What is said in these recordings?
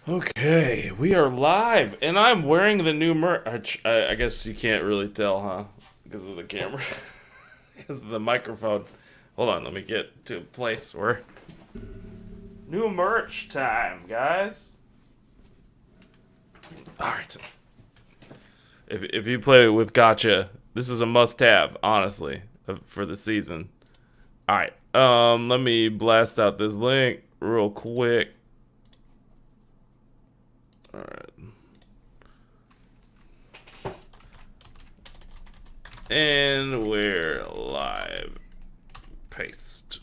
Okay, we are live, and I'm wearing the new merch. I guess you can't really tell, huh? Because of the camera, because of the microphone. Hold on, let me get to a place where new merch time, guys. All right, if you play with Gotcha, this is a must-have, honestly, for the season. All right, let me blast out this link real quick. All right. And we're live. Paste.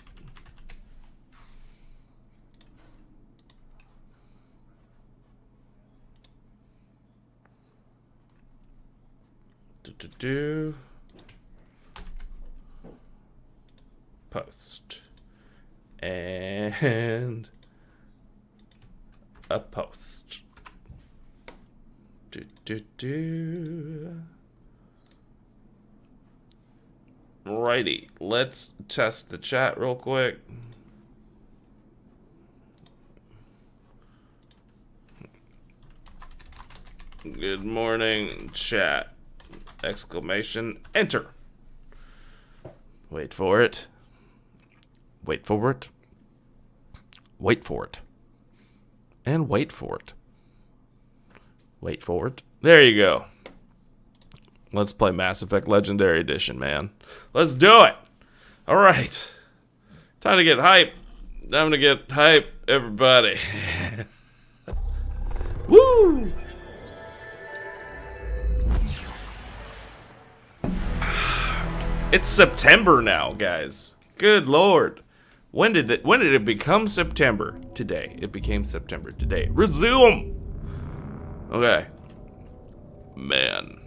Do. Post. And a post. Do. Righty, let's test the chat real quick. Good morning, chat. Exclamation, enter. Wait for it. Wait for it. Wait for it. And wait for it. Wait for it. There you go. Let's play Mass Effect Legendary Edition, man. Let's do it. All right. Time to get hype. Time to get hype, everybody. Woo! It's September now, guys. Good Lord. When did it become September? Today. It became September today. Resume. Okay. Man.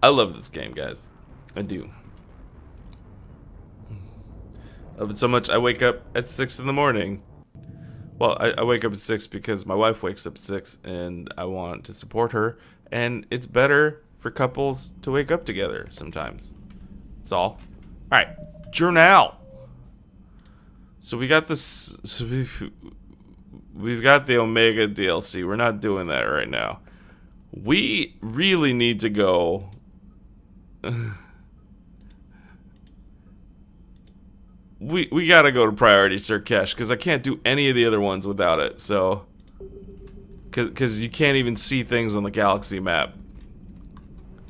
I love this game, guys. I do. I love it so much I wake up at 6 in the morning. Well, I wake up at 6 because my wife wakes up at 6 and I want to support her. And it's better for couples to wake up together sometimes. That's all. Alright, journal. So we got this. So we've got the Omega DLC. We're not doing that right now. We really need to go. We gotta go to Priority Sirkesh because I can't do any of the other ones without it. So, because you can't even see things on the galaxy map,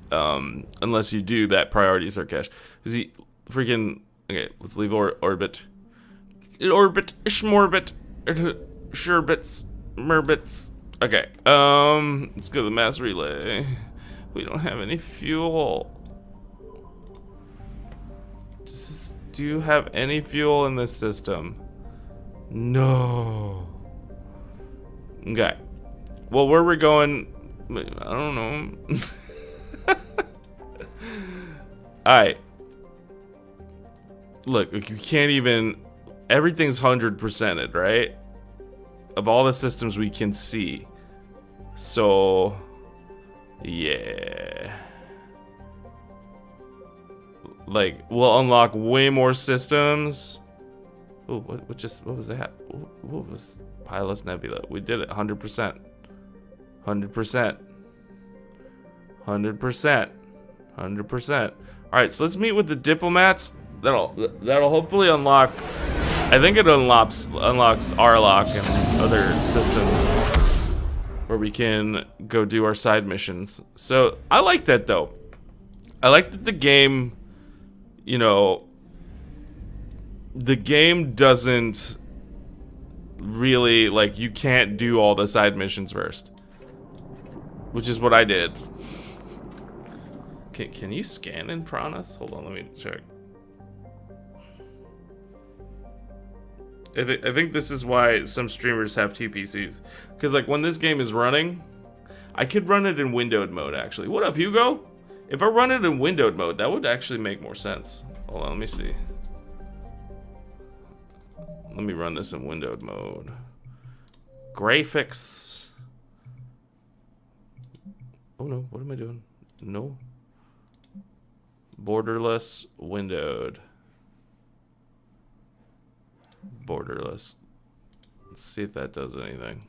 unless you do that Priority Sirkesh. Because he freaking okay. Let's leave orbit. Orbit, schmorbit, sherbits, merbits. Okay. Let's go to the mass relay. We don't have any fuel. Do you have any fuel in this system? No. Okay. Well, where we're going, I don't know. Alright. Look, you can't even... Everything's 100%ed, right? Of all the systems we can see. So... Yeah... Like, we'll unlock way more systems. Oh, what was that? What was Pilot's Nebula? We did it, 100%. 100%. 100%. 100%. Alright, so let's meet with the diplomats. That'll hopefully unlock... I think it unlocks Arlock and other systems where we can go do our side missions. So, I like that, though. I like that the game... You know, the game doesn't really, like, you can't do all the side missions first. Which is what I did. Can you scan in Piranhas? Hold on, let me check. I think this is why some streamers have two PCs. Because, like, when this game is running, I could run it in windowed mode, actually. What up, Hugo? If I run it in windowed mode, that would actually make more sense. Hold on, let me see. Let me run this in windowed mode. Graphics. Oh no, what am I doing? No. Borderless, windowed. Borderless. Let's see if that does anything.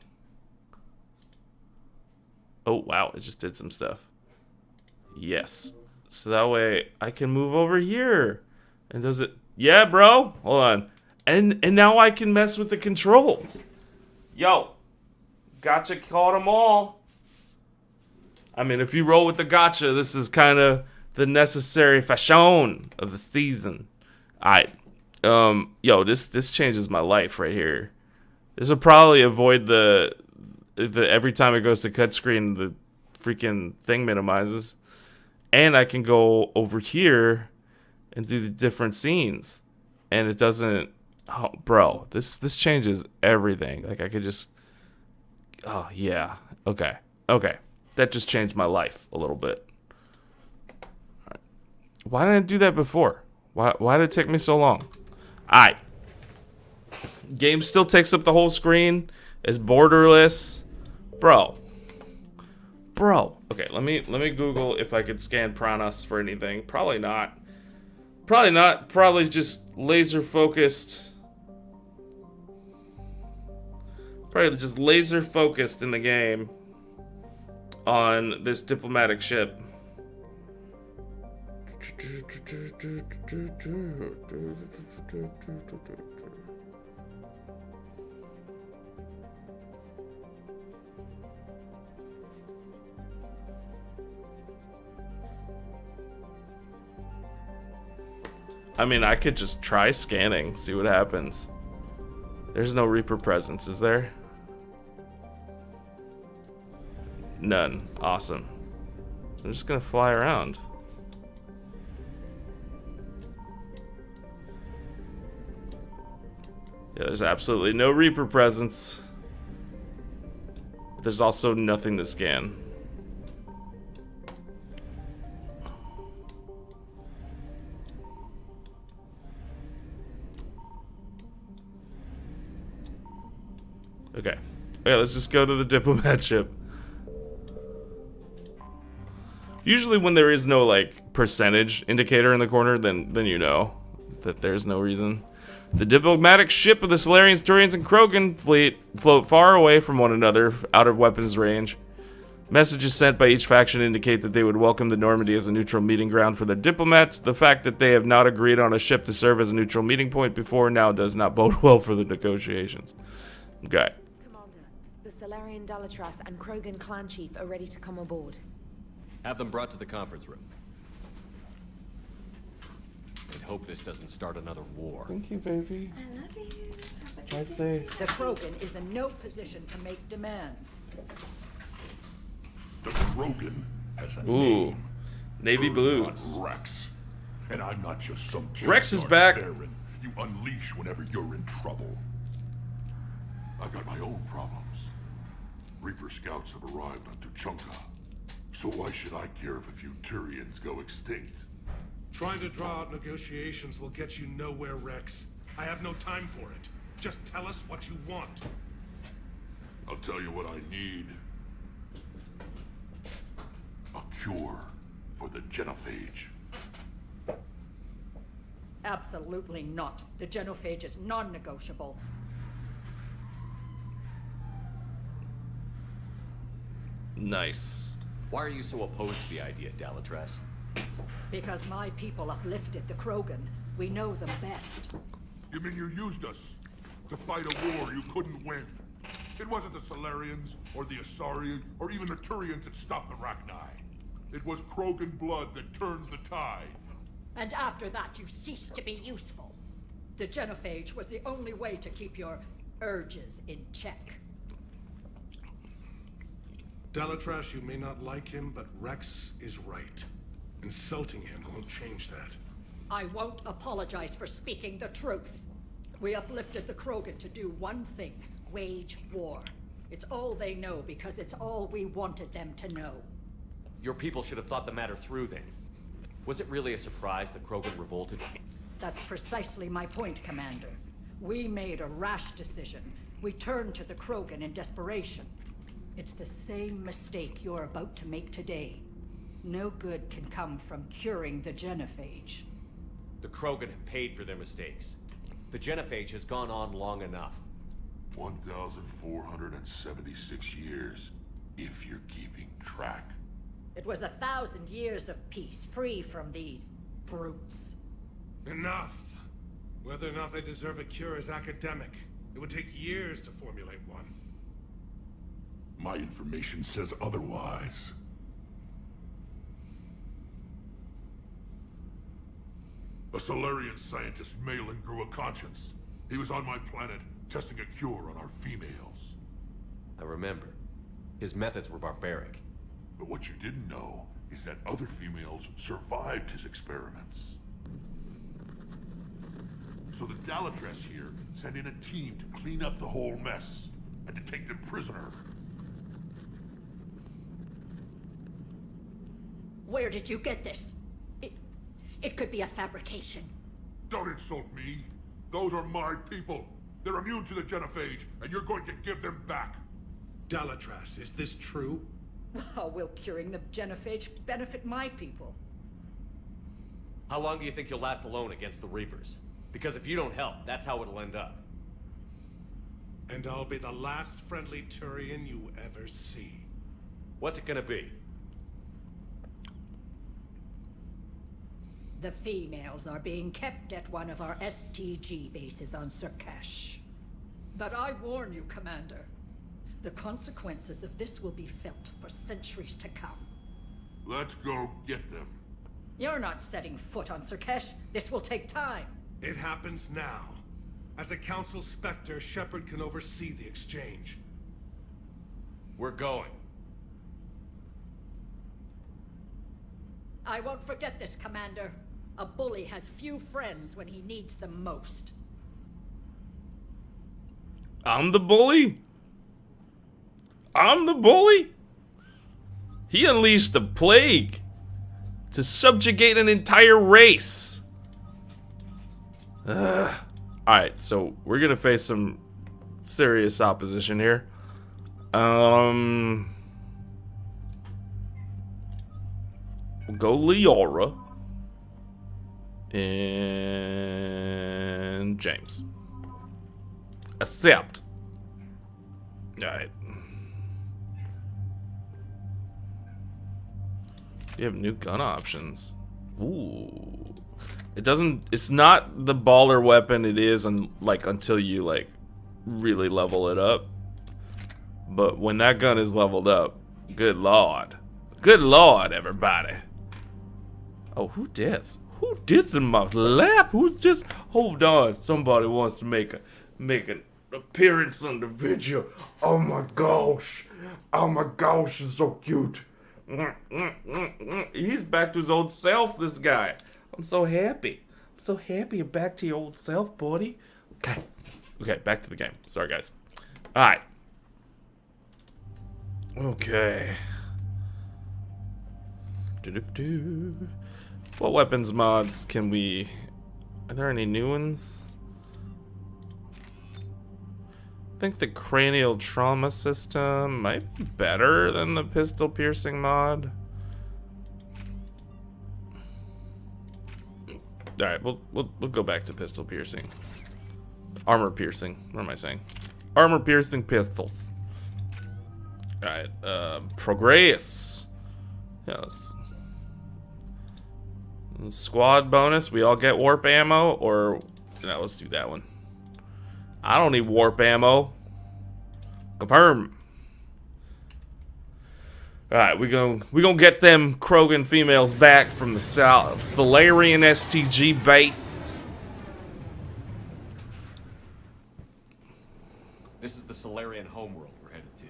Oh, wow. It just did some stuff. Yes. So that way I can move over here. And does it... Yeah, bro. Hold on. And now I can mess with the controls. Yo. Gotcha caught them all. I mean, if you roll with the gotcha, this is kind of the necessary fashion of the season. Alright. Yo, this changes my life right here. This will probably avoid the every time it goes to cut screen, the freaking thing minimizes. And I can go over here and do the different scenes. And it doesn't... Oh, bro, this changes everything. Like, I could just... Oh, yeah. Okay. Okay. That just changed my life a little bit. Right. Why didn't I do that before? Why did it take me so long? Alright. Game still takes up the whole screen. It's borderless. Bro. Okay, let me Google if I could scan Pranas for anything. Probably not. Probably just laser focused. Probably just laser focused in the game on this diplomatic ship. I mean, I could just try scanning, see what happens. There's no Reaper presence, is there? None. Awesome. So I'm just gonna fly around. Yeah, there's absolutely no Reaper presence. There's also nothing to scan. Okay. Okay, let's just go to the diplomat ship. Usually when there is no, like, percentage indicator in the corner, then you know that there's no reason. The diplomatic ship of the Solarians, Turians, and Krogan fleet float far away from one another, out of weapons range. Messages sent by each faction indicate that they would welcome the Normandy as a neutral meeting ground for their diplomats. The fact that they have not agreed on a ship to serve as a neutral meeting point before now does not bode well for the negotiations. Okay. Commander, the Solarian Dalatras and Krogan clan chief are ready to come aboard. Have them brought to the conference room. And hope this doesn't start another war. Thank you, baby. I love you. Drive safe. The Krogan is in no position to make demands. The Krogan has a Ooh. name. Navy Blues. I'm Rex. And I'm not just some Rex is junkyard back. Baron you unleash whenever you're in trouble. I've got my own problems. Reaper scouts have arrived on Tuchanka. So why should I care if a few Turians go extinct? Trying to draw out negotiations will get you nowhere, Rex. I have no time for it. Just tell us what you want. I'll tell you what I need. A cure for the genophage. Absolutely not. The genophage is non-negotiable. Nice. Why are you so opposed to the idea, Dalatras? Because my people uplifted the Krogan. We know them best. You mean you used us to fight a war you couldn't win? It wasn't the Solarians, or the Asari, or even the Turians that stopped the Rachni. It was Krogan blood that turned the tide. And after that, you ceased to be useful. The genophage was the only way to keep your urges in check. Dalatras, you may not like him, but Rex is right. Insulting him won't change that. I won't apologize for speaking the truth. We uplifted the Krogan to do one thing: wage war. It's all they know because it's all we wanted them to know. Your people should have thought the matter through then. Was it really a surprise that Krogan revolted? That's precisely my point, Commander. We made a rash decision. We turned to the Krogan in desperation. It's the same mistake you're about to make today. No good can come from curing the genophage. The Krogan have paid for their mistakes. The genophage has gone on long enough. 1,476 years, if you're keeping track. It was 1,000 years of peace, free from these brutes. Enough! Whether or not they deserve a cure is academic. It would take years to formulate one. My information says otherwise. A Solarian scientist, Malin, grew a conscience. He was on my planet, testing a cure on our females. I remember. His methods were barbaric. But what you didn't know is that other females survived his experiments. So the Dalatress here sent in a team to clean up the whole mess and to take them prisoner. Where did you get this? It could be a fabrication. Don't insult me. Those are my people. They're immune to the genophage, and you're going to give them back. Dalatrass, is this true? How will curing the genophage benefit my people? How long do you think you'll last alone against the Reapers? Because if you don't help, that's how it'll end up. And I'll be the last friendly Turian you ever see. What's it gonna be? The females are being kept at one of our STG bases on Surkash. But I warn you, Commander. The consequences of this will be felt for centuries to come. Let's go get them. You're not setting foot on Surkash. This will take time. It happens now. As a Council Spectre, Shepard can oversee the exchange. We're going. I won't forget this, Commander. A bully has few friends when he needs them most. I'm the bully? I'm the bully? He unleashed the plague to subjugate an entire race. Alright, so we're gonna face some serious opposition here. We'll go Liara and James. Accept. Alright. You have new gun options. Ooh. It doesn't, it's not the baller weapon it is until you like really level it up. But when that gun is leveled up, good lord. Good lord, everybody. Oh, who dis? Who dis in my lap? Who's just, hold on, somebody wants to make an appearance on the video. Oh my gosh. Oh my gosh, he's so cute. He's back to his old self, this guy. I'm so happy. I'm so happy you're back to your old self, buddy. Okay. Okay, back to the game. Sorry, guys. Alright. Okay. What weapons mods can we... Are there any new ones? I think the cranial trauma system might be better than the pistol piercing mod. Alright, we'll go back to pistol piercing. Armor piercing. What am I saying? Armor piercing pistols. Alright, progress. Yeah, let's... Squad bonus, we all get warp ammo, or... No, let's do that one. I don't need warp ammo. Confirm. Alright, we gonna get them Krogan females back from the South Solarian STG base. This is the Solarian homeworld we're headed to.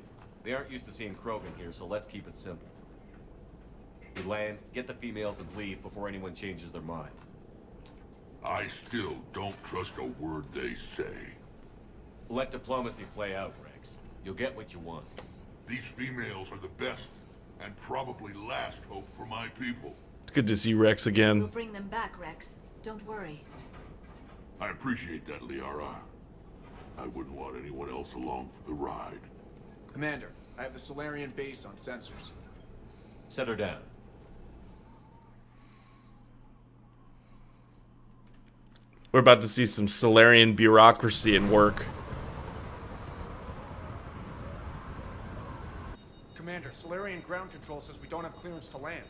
They aren't used to seeing Krogan here, so let's keep it simple. We land, get the females, and leave before anyone changes their mind. I still don't trust a word they say. Let diplomacy play out, Rex. You'll get what you want. These females are the best and probably last hope for my people. It's good to see Rex We'll again. bring them back, Rex. Don't worry. I appreciate that, Liara. I wouldn't want anyone else along for the ride. Commander, I have the Solarian base on sensors. Set her down. We're about to see some Solarian bureaucracy at work. Commander, Solarian ground control says we don't have clearance to land.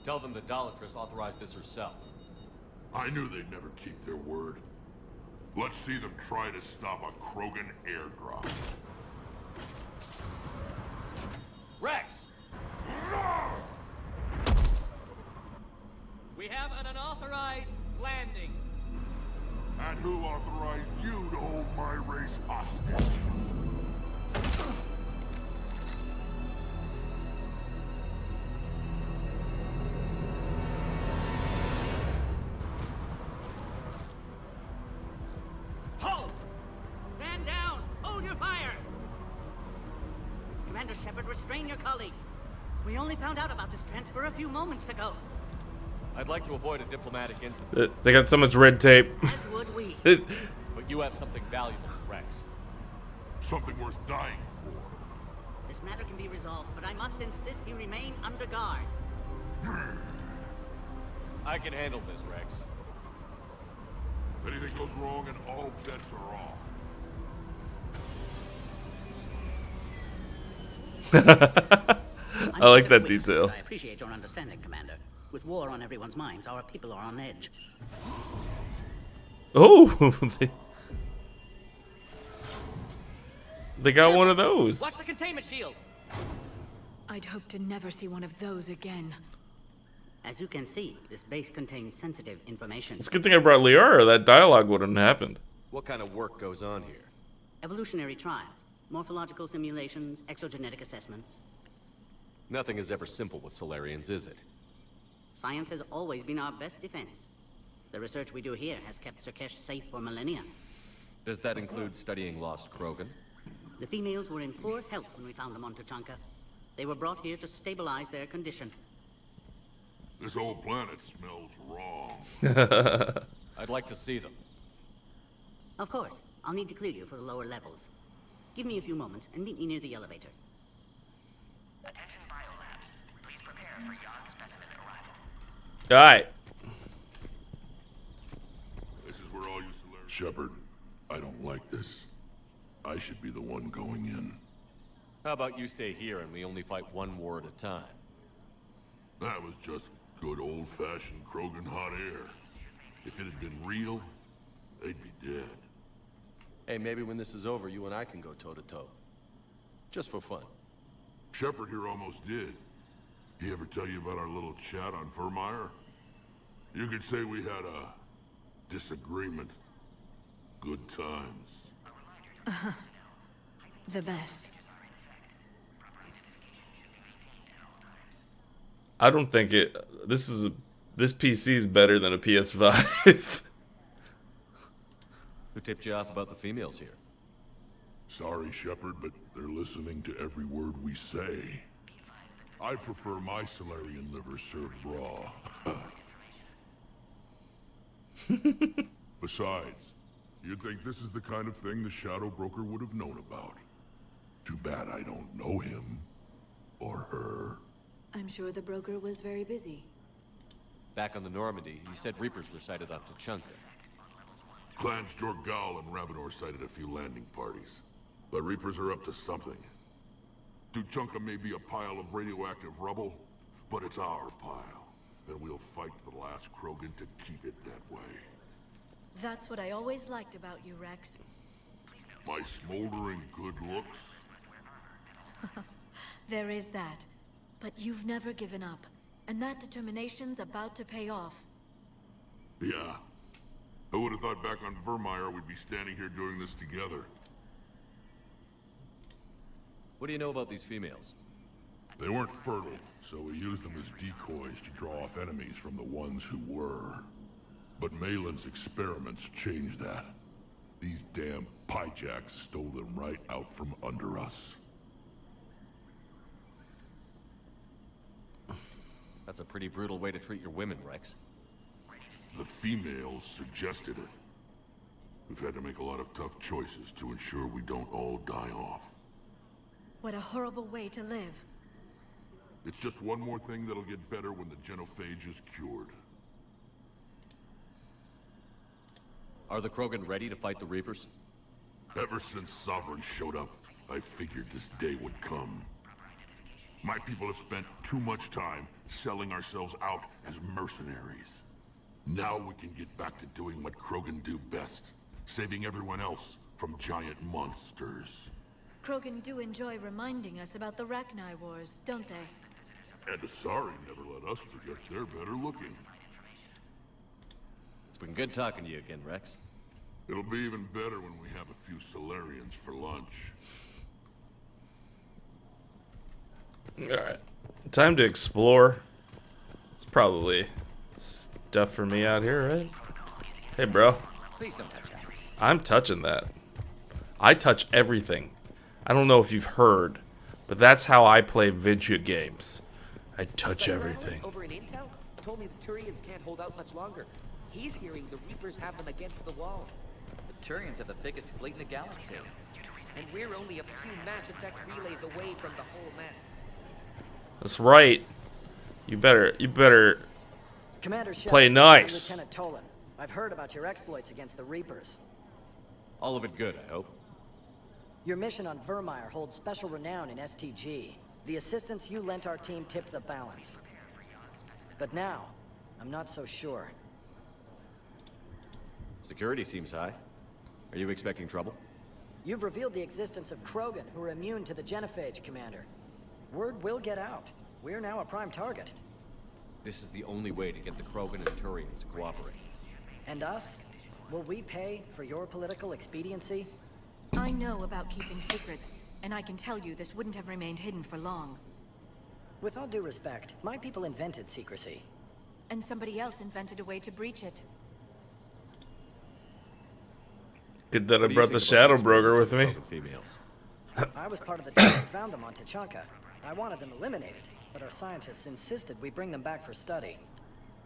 Tell them the Dolatress authorized this herself. I knew they'd never keep their word. Let's see them try to stop a Krogan airdrop. Rex! We have an unauthorized landing. And who authorized you to hold my race hostage? Halt! Stand down! Hold your fire! Commander Shepard, restrain your colleague. We only found out about this transfer a few moments ago. I'd like to avoid a diplomatic incident, They got so much red tape. As would we. but you have something valuable to Rex. Something worth dying for. This matter can be resolved, but I must insist he remain under guard. I can handle this, Rex. If anything goes wrong and all bets are off. I like that detail. I appreciate your understanding, Commander. With war on everyone's minds, our people are on edge. Oh, they got one of those. Watch the containment shield! I'd hope to never see one of those again. As you can see, this base contains sensitive information. It's a good thing I brought Liara. That dialogue wouldn't have happened. What kind of work goes on here? Evolutionary trials, morphological simulations, exogenetic assessments. Nothing is ever simple with Solarians, is it? Science has always been our best defense. The research we do here has kept Surkesh safe for millennia. Does that include studying lost Krogan? The females were in poor health when we found them on Tuchanka. They were brought here to stabilize their condition. This whole planet smells wrong. I'd like to see them. Of course, I'll need to clear you for the lower levels. Give me a few moments and meet me near the elevator. Attention biolabs. Please prepare for yon specimen arrival. Alright. This is where all you Solarians... Shepard, I don't like this. I should be the one going in. How about you stay here and we only fight one war at a time? That was just good old-fashioned Krogan hot air. If it had been real, they'd be dead. Hey, maybe when this is over, you and I can go toe-to-toe. Just for fun. Shepard here almost did. He ever tell you about our little chat on Vermeer? You could say we had a disagreement. Good times. The best. I don't think it. This PC is better than a PS5. Who tipped you off about the females here? Sorry, Shepard, but they're listening to every word we say. I prefer my Solarian liver served raw. Besides, you'd think this is the kind of thing the Shadow Broker would have known about. Too bad I don't know him. Or her. I'm sure the broker was very busy. Back on the Normandy, you said Reapers were sighted off Tuchanka. Clans Jorgal and Ravenor sighted a few landing parties. The Reapers are up to something. Tuchanka may be a pile of radioactive rubble, but it's our pile. And we'll fight to the last Krogan to keep it that way. That's what I always liked about you, Rex. My smoldering good looks? There is that. But you've never given up. And that determination's about to pay off. Yeah. I would have thought back on Vermeer we'd be standing here doing this together. What do you know about these females? They weren't fertile, so we used them as decoys to draw off enemies from the ones who were. But Malin's experiments changed that. These damn pyjacks stole them right out from under us. That's a pretty brutal way to treat your women, Rex. The females suggested it. We've had to make a lot of tough choices to ensure we don't all die off. What a horrible way to live. It's just one more thing that'll get better when the genophage is cured. Are the Krogan ready to fight the Reapers? Ever since Sovereign showed up, I figured this day would come. My people have spent too much time selling ourselves out as mercenaries. Now we can get back to doing what Krogan do best, saving everyone else from giant monsters. Krogan do enjoy reminding us about the Rachni Wars, don't they? And Asari never let us forget they're better looking. It's been good talking to you again, Rex. It'll be even better when we have a few Solarians for lunch. Alright. Time to explore. It's probably stuff for me out here, right? Hey, bro. Please don't touch that. I'm touching that. I touch everything. I don't know if you've heard, but that's how I play video games. I touch everything. Over in Intel told me the Turians can't hold out much longer. He's hearing the Reapers have them against the wall. The Turians have the biggest fleet in the galaxy. And we're only a few Mass Effect relays away from the whole mess. That's right. You better Commander play nice. Lieutenant Tolan. I've heard about your exploits against the Reapers. All of it good, I hope. Your mission on Vermeer holds special renown in STG. The assistance you lent our team tipped the balance. But now, I'm not so sure. Security seems high. Are you expecting trouble? You've revealed the existence of Krogan who are immune to the genophage, Commander. Word will get out. We're now a prime target. This is the only way to get the Krogan and Turians to cooperate. And us? Will we pay for your political expediency? I know about keeping secrets, and I can tell you this wouldn't have remained hidden for long. With all due respect, my people invented secrecy. And somebody else invented a way to breach it. Good that I brought the Shadow Broker with me. Females. I was part of the team that found them on Tuchanka. I wanted them eliminated, but our scientists insisted we bring them back for study.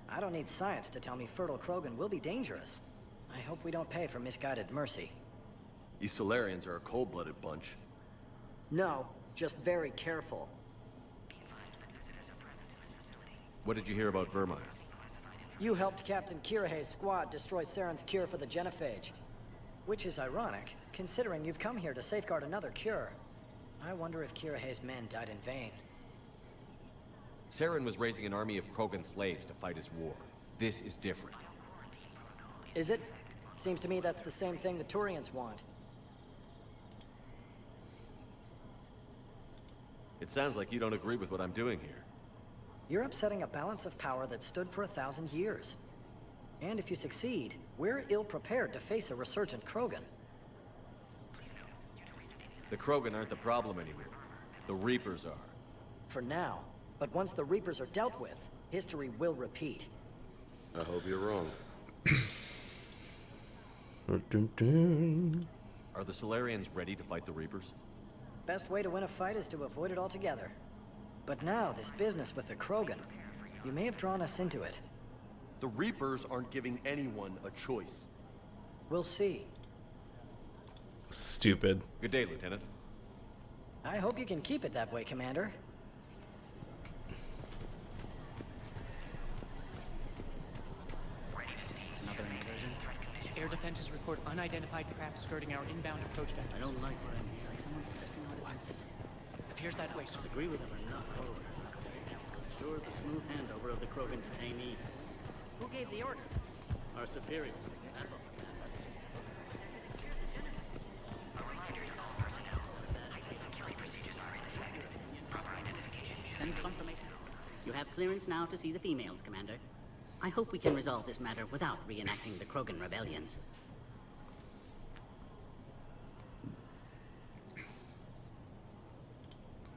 I don't need science to tell me fertile Krogan will be dangerous. I hope we don't pay for misguided mercy. These Solarians are a cold-blooded bunch. No, just very careful. What did you hear about Vermeer? You helped Captain Kirahe's squad destroy Saren's cure for the genophage. Which is ironic, considering you've come here to safeguard another cure. I wonder if Kirahe's men died in vain. Saren was raising an army of Krogan slaves to fight his war. This is different. Is it? Seems to me that's the same thing the Turians want. It sounds like you don't agree with what I'm doing here. You're upsetting a balance of power that stood for 1,000 years. And if you succeed, we're ill-prepared to face a resurgent Krogan. The Krogan aren't the problem anymore. The Reapers are. For now. But once the Reapers are dealt with, history will repeat. I hope you're wrong. Are the Solarians ready to fight the Reapers? Best way to win a fight is to avoid it altogether. But now, this business with the Krogan, you may have drawn us into it. The Reapers aren't giving anyone a choice. We'll see. Stupid. Good day, Lieutenant. I hope you can keep it that way, Commander. Another incursion? Air defenses report unidentified craft skirting our inbound approach vector. I don't like what I'm hearing. Someone's testing our defenses. Appears that way, sir. Agree with them or not, always. Ensure the smooth handover of the Krogan detainees. Who gave the order? Our superiors. That's all. Send confirmation. You have clearance now to see the females, Commander. I hope we can resolve this matter without reenacting the Krogan rebellions.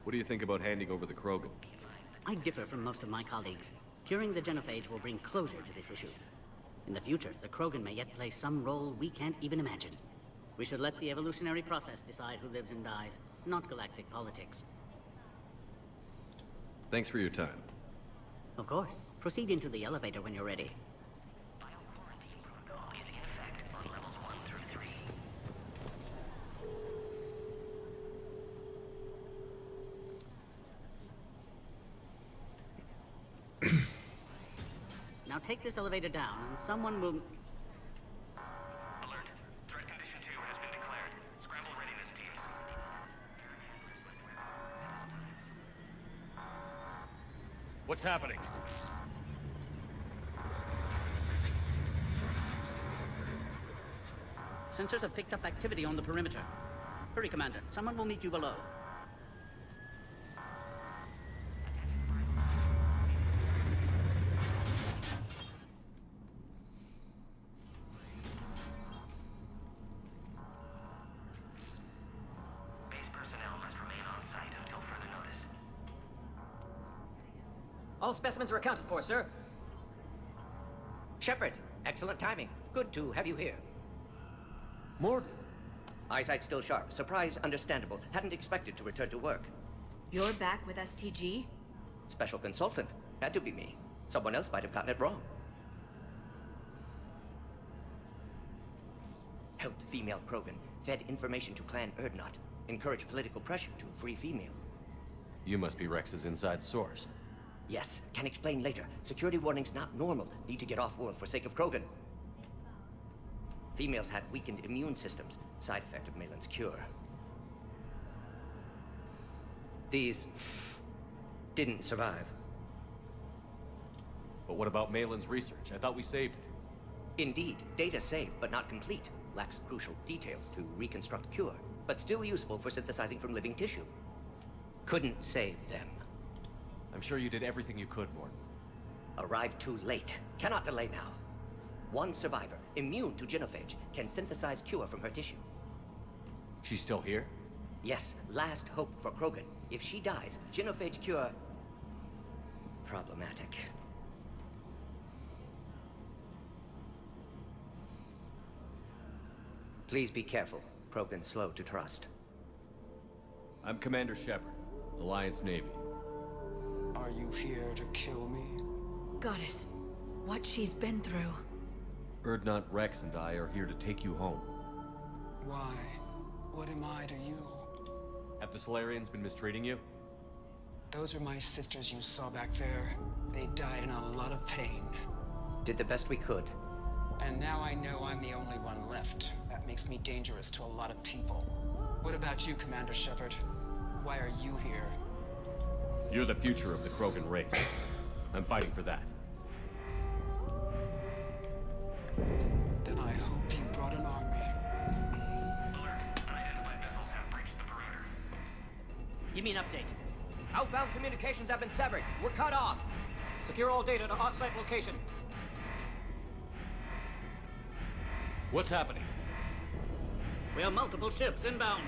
What do you think about handing over the Krogan? I differ from most of my colleagues. Curing the genophage will bring closure to this issue. In the future, the Krogan may yet play some role we can't even imagine. We should let the evolutionary process decide who lives and dies, not galactic politics. Thanks for your time. Of course. Proceed into the elevator when you're ready. Bioquarantine protocol is in effect on levels 1 through 3. Now take this elevator down, and someone will... What's happening? Sensors have picked up activity on the perimeter. Hurry, Commander. Someone will meet you below. Base personnel must remain on site until further notice. All specimens are accounted for, sir. Shepard, excellent timing. Good to have you here. Morden. Eyesight still sharp. Surprise understandable. Hadn't expected to return to work. You're back with STG? Special consultant. Had to be me. Someone else might have gotten it wrong. Helped female Krogan. Fed information to Clan Erdnot. Encouraged political pressure to free females. You must be Rex's inside source. Yes, can explain later. Security warnings not normal. Need to get off-world for sake of Krogan. Females had weakened immune systems. Side effect of Malin's cure. These didn't survive. But what about Malin's research? I thought we saved it. Indeed, data saved, but not complete. Lacks crucial details to reconstruct cure, but still useful for synthesizing from living tissue. Couldn't save them. I'm sure you did everything you could, Morden. Arrived too late. Cannot delay now. One survivor, immune to genophage, can synthesize cure from her tissue. She's still here? Yes, last hope for Krogan. If she dies, genophage cure... problematic. Please be careful. Krogan's slow to trust. I'm Commander Shepard, Alliance Navy. Are you here to kill me? Goddess, what she's been through. Erdnot, Rex, and I are here to take you home. Why? What am I to you? Have the Solarians been mistreating you? Those are my sisters you saw back there. They died in a lot of pain. Did the best we could. And now I know I'm the only one left. That makes me dangerous to a lot of people. What about you, Commander Shepard? Why are you here? You're the future of the Krogan race. I'm fighting for that. Then I hope you brought an army. Alert. Unidentified vessels have breached the perimeter. Give me an update. Outbound communications have been severed. We're cut off. Secure all data to off-site location. What's happening? We have multiple ships inbound.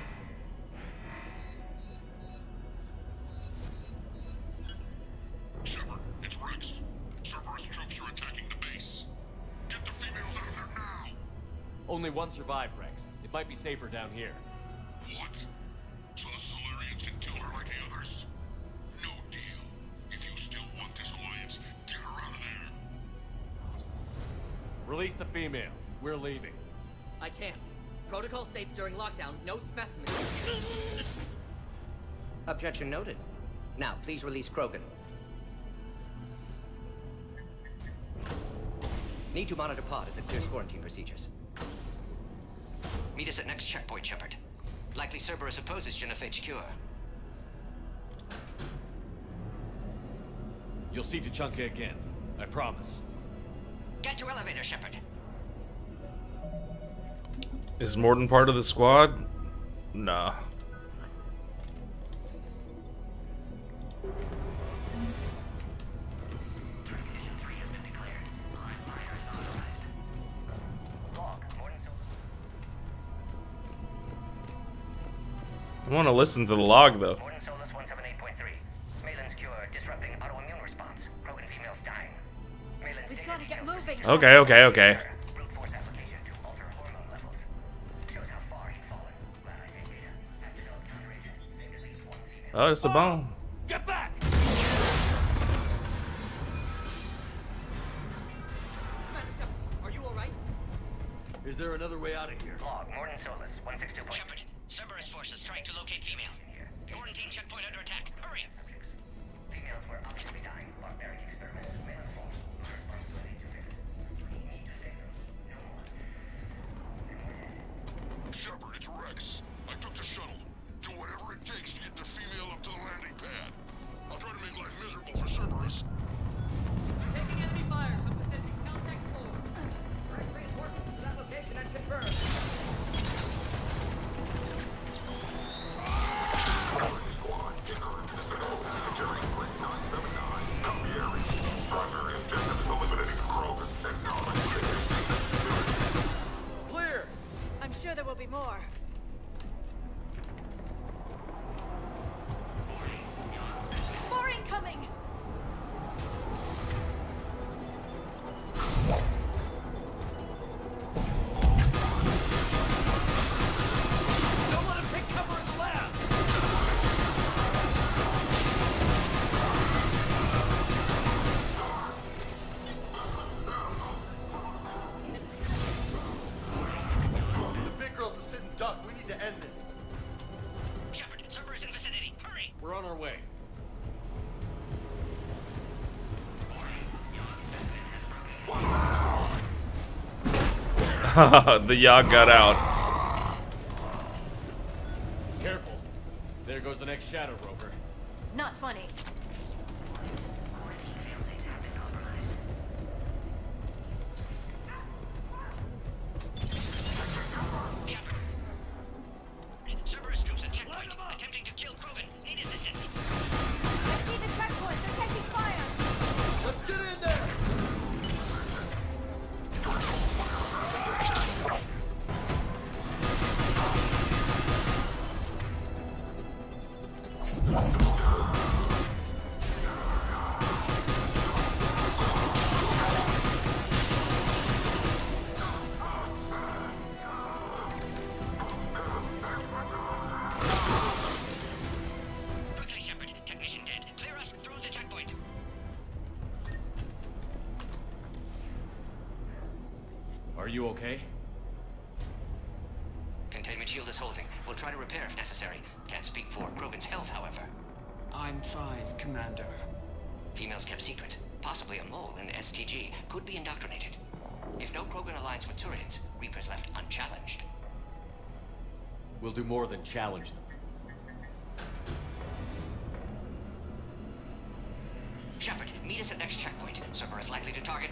Shepard, it's Rex. Cerberus troops are attacking the base. Get the females out of there now! Only one survived, Rex. It might be safer down here. What? So the Solarians can kill her like the others? No deal. If you still want this alliance, get her out of there. Release the female. We're leaving. I can't. Protocol states during lockdown, no specimens. Objection noted. Now, please release Krogan. Need to monitor pod as it clears quarantine procedures. Meet us at next checkpoint, Shepard. Likely Cerberus opposes genophage cure. You'll see Tuchanka again. I promise. Get to elevator, Shepard. Is Morden part of the squad? Nah. I want to listen to the log, though. Morden Solus 178.3. Malin's cure disrupting autoimmune response. Krogan females dying. Malin's We've got to get moving. Okay, okay, okay. brute force application to alter hormone levels. Shows how far he's fallen. Glad I saved data. Have developed counteragent. Saved at least one female. Oh, it's a bone. Get back! Are you alright? Is there another way out of here? Log, Morden Solus 162. Shepard, Cerberus forces trying to locate female. Quarantine checkpoint under attack. Hurry up. Females were obviously dying. Barbaric experiments. Malin's fault. Our responsibility to fix it. We need to save them. No more. Shepard, it's Rex. I took the shuttle. Do whatever it takes to get the female up to the landing pad. I'll try to make life miserable for Cerberus. way. The yacht got out. Careful. There goes the next shadow, Roper. Not funny. Cerberus troops at checkpoint, attempting to kill Krogan. Need assistance. See the checkpoint. They're taking fire. Let's get in there! Quickly, Shepard. Technician dead. Clear us through the checkpoint. Are you okay? Containment shield is holding. We'll try to repair if necessary. Can't speak for Krogan's health, however. I'm fine, Commander. Females kept secret. Possibly a mole in the STG. Could be indoctrinated. If no Krogan aligns with Turians, Reapers left unchallenged. We'll do more than challenge them. Shepard, meet us at next checkpoint. Cerberus likely to target.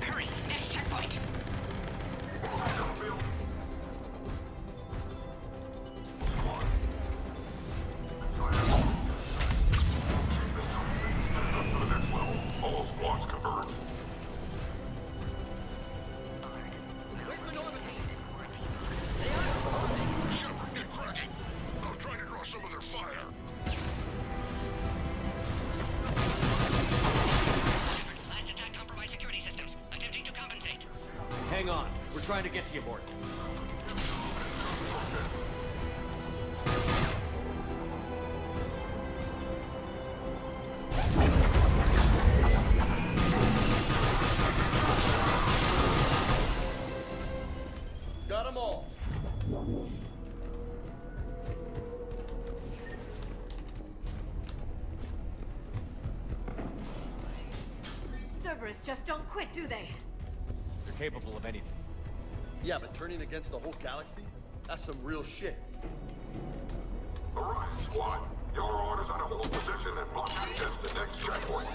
Hurry, next checkpoint. All squads converge. Shepard, get cracking. I'm trying to draw some of their fire. Last attack compromised security systems. Attempting to compensate. Hang on. We're trying to get to you, Mort. Got them all. Cerberus just don't quit, do they? They're capable of anything. Yeah, but turning against the whole galaxy? That's some real shit. Alright, squad. Your orders are to hold position and block access to next checkpoint.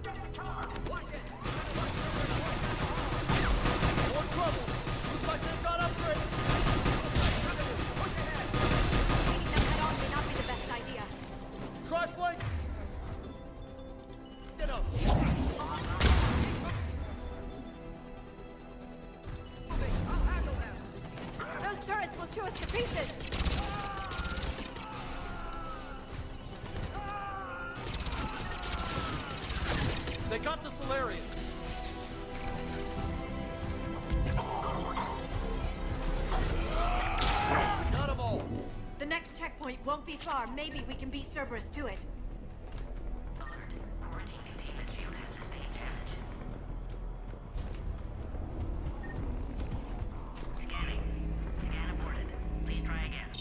Get in the car! Watch it! More trouble! Looks like they've got upgrades! Taking them head on may not be the best idea. Try flank! Get up! Those turrets will chew us to pieces. They got the Solarian! Got them all! The next checkpoint won't be far. Maybe we can beat Cerberus to it. Quarantine containment shield has sustained damage. Scanning. Scan aborted. Please try again.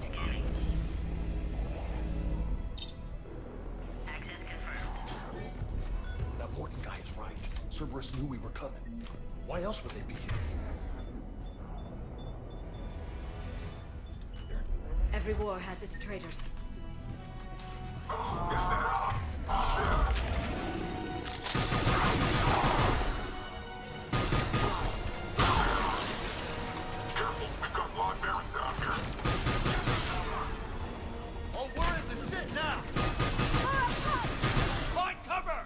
Scanning. Access confirmed. That Morton guy is right. Cerberus knew we were coming. Why else would they be here? Every war has its traitors. Oh, we're in the shit now! Find cover!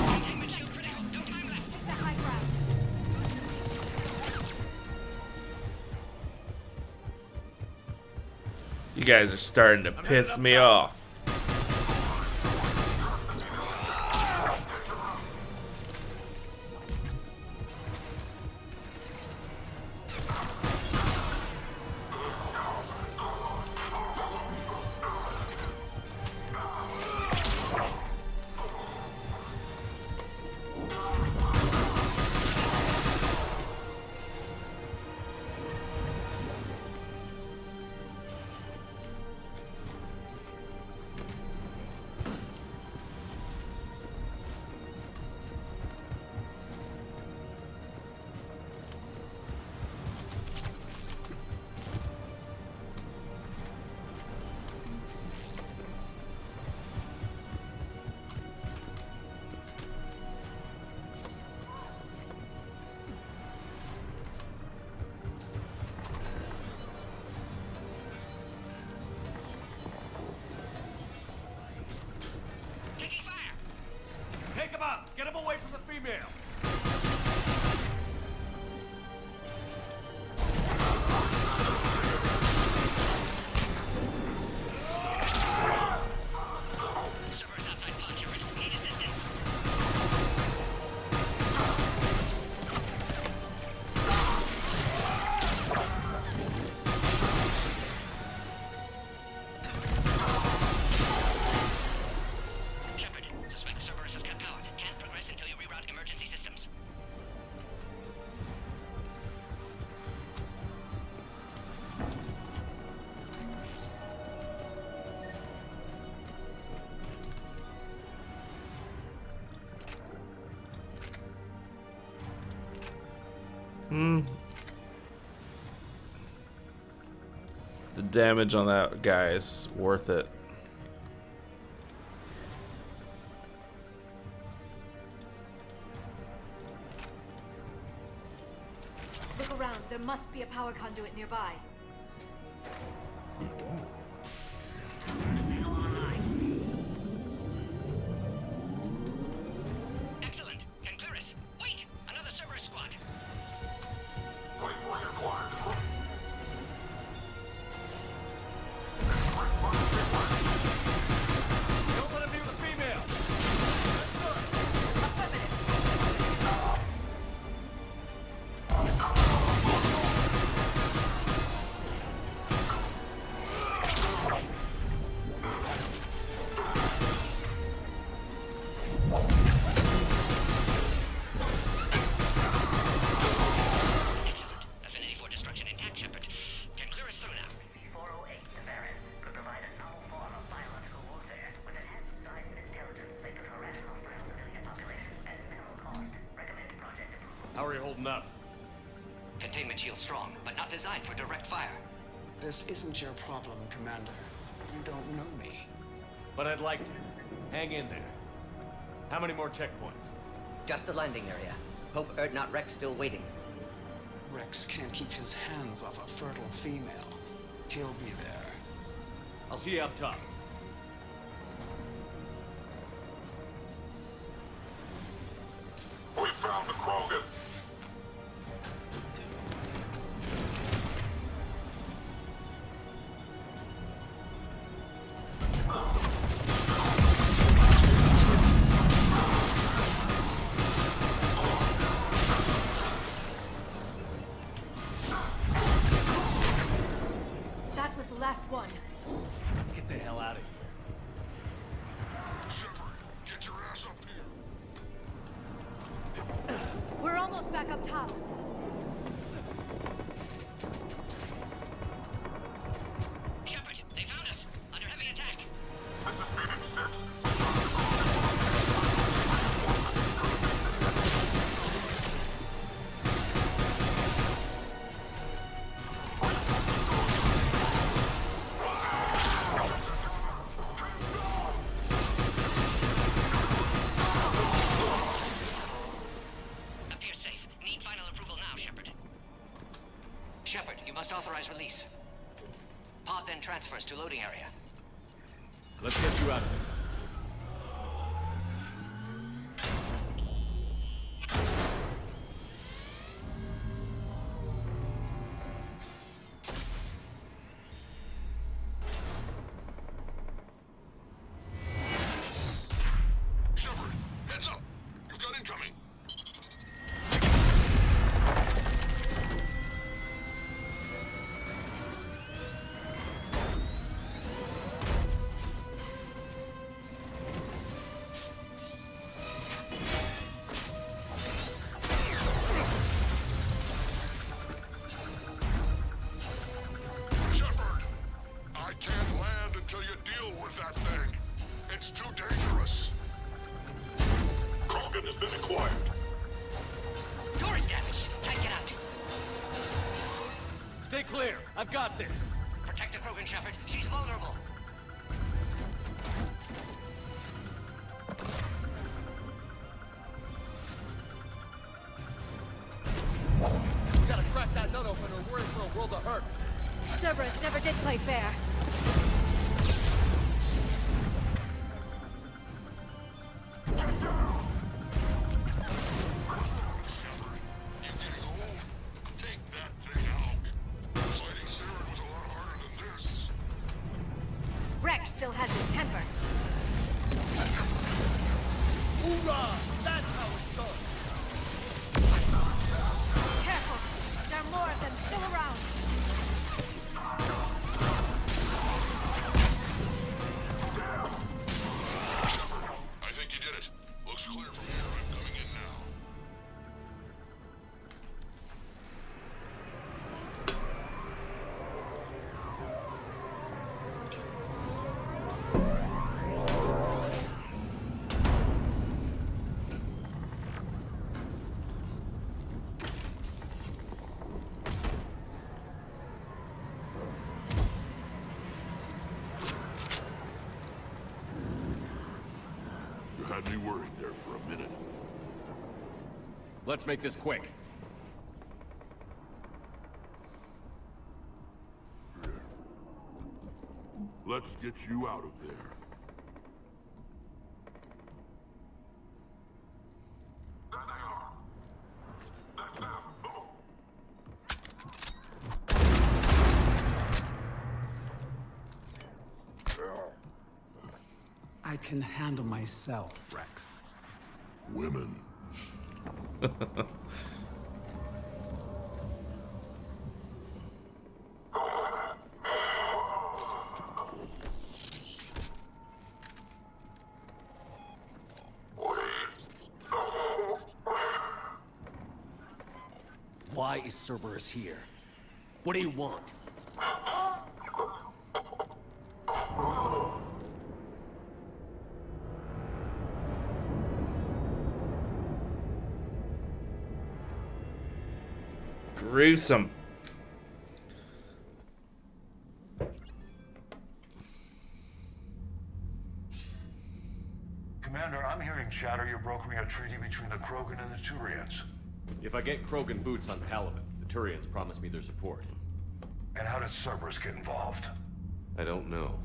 Containment shield critical. No time left. Take the high ground. You guys are starting to piss me off. The damage on that guy is worth it. Look around. There must be a power conduit nearby. Excellent. Can clear us. Wait! Another Cerberus squad. Don't let him near the female. Affinity for destruction intact, Shepard. Can clear us through now. 408 to Baron could provide a novel form of biological warfare with enhanced size and intelligence that could harass hostile civilian populations at minimal cost. Recommend project approval. How are you holding up? Containment shield strong, but not designed for direct fire. This isn't your problem, Commander. You don't know me. But I'd like to. Hang in there. How many more checkpoints? Just the landing area. Hope not Rex still waiting. Rex can't keep his hands off a fertile female. He'll be there. I'll see you up top. We found the Krogan. That was the last one. Let's get the hell out of here. Shepard, get your ass up here. We're almost back up top. Shepard, they found us. Under heavy attack. Appears safe. Need final approval now, Shepard. Shepard, you must authorize release. Pod then transfers to loading area. Let's get you out of here. Shepard, heads up. You've got incoming. Shepard, I can't land until you deal with that thing. It's too dangerous. Krogan has been acquired. Door is damaged. Can't get out. Stay clear. I've got this. Protect the Krogan, Shepard. She's vulnerable. We gotta crack that nut open or we're in for a world of hurt. Cerberus never did play fair. Shepard, you're getting old. Take that thing out. Fighting Saren was a lot harder than this. Rex still has his temper. Hoorah! That's how it's done. Careful! There are more of them still around. I think you did it. Looks clear from here. I'm coming in now. had me worried there for a minute. Let's make this quick. Let's get you out of there. I can handle myself, Rex. Women. Why is Cerberus here? What do you want? Gruesome. Commander, I'm hearing chatter you're brokering a treaty between the Krogan and the Turians. If I get Krogan boots on Palaven, the Turians promise me their support. And how did Cerberus get involved? I don't know.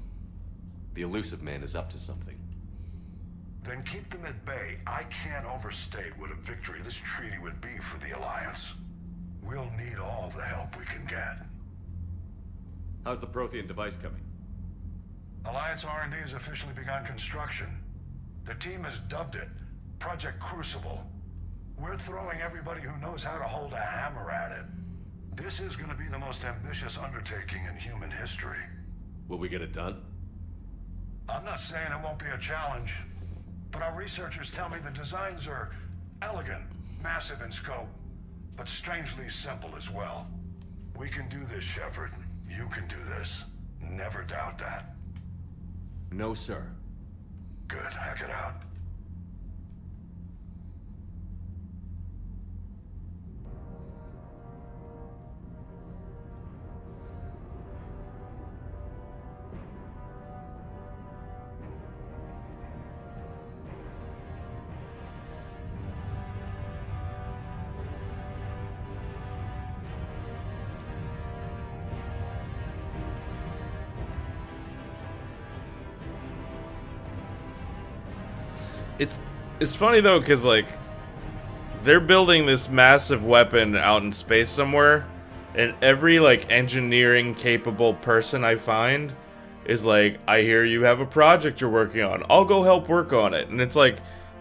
The elusive man is up to something. Then keep them at bay. I can't overstate what a victory this treaty would be for the Alliance. We'll need all the help we can get. How's the Prothean device coming? Alliance R&D has officially begun construction. The team has dubbed it Project Crucible. We're throwing everybody who knows how to hold a hammer at it. This is going to be the most ambitious undertaking in human history. Will we get it done? I'm not saying it won't be a challenge, but our researchers tell me the designs are elegant, massive in scope, but strangely simple as well. We can do this, Shepard. You can do this. Never doubt that. No, sir. Good. Hack it out. It's funny though, because like they're building this massive weapon out in space somewhere, and every like engineering capable person I find is like, I hear you have a project you're working on, I'll go help work on it. And it's like,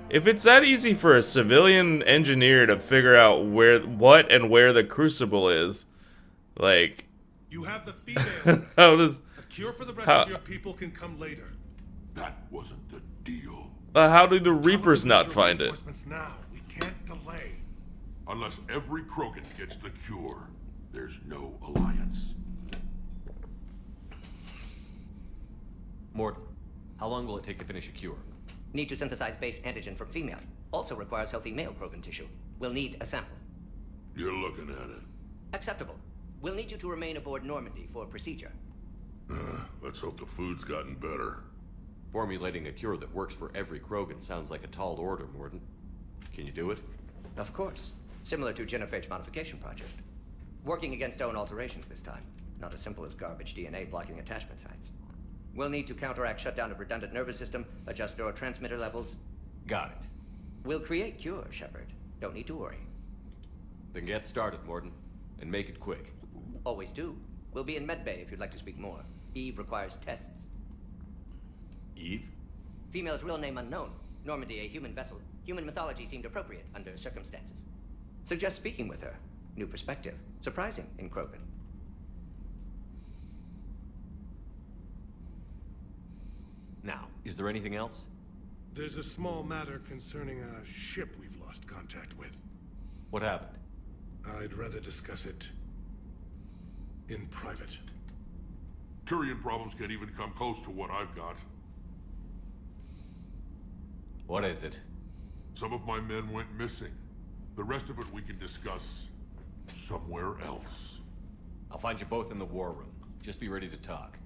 if it's that easy for a civilian engineer to figure out what and where the Crucible is, like, you have the female. how does a cure for the rest of your people can come later. That wasn't the deal. How do the Reapers not find it? Now. We can't delay. Unless every Krogan gets the cure, there's no alliance. Morton, how long will it take to finish a cure? Need to synthesize base antigen from female. Also requires healthy male Krogan tissue. We'll need a sample. You're looking at it. Acceptable. We'll need you to remain aboard Normandy for procedure. Let's hope the food's gotten better. Formulating a cure that works for every Krogan sounds like a tall order, Morton. Can you do it? Of course. Similar to genophage modification project. Working against own alterations this time. Not as simple as garbage DNA blocking attachment sites. We'll need to counteract shutdown of redundant nervous system, adjust neurotransmitter levels. Got it. We'll create cure, Shepard. Don't need to worry. Then get started, Morton. And make it quick. Always do. We'll be in medbay if you'd like to speak more. Eve requires tests. Eve? Female's real name unknown. Normandy, a human vessel. Human mythology seemed appropriate under circumstances. Suggest speaking with her. New perspective. Surprising in Krogan. Now, is there anything else? There's a small matter concerning a ship we've lost contact with. What happened? I'd rather discuss it in private. Turian problems can't even come close to what I've got. What is it? Some of my men went missing. The rest of it we can discuss somewhere else. I'll find you both in the war room. Just be ready to talk.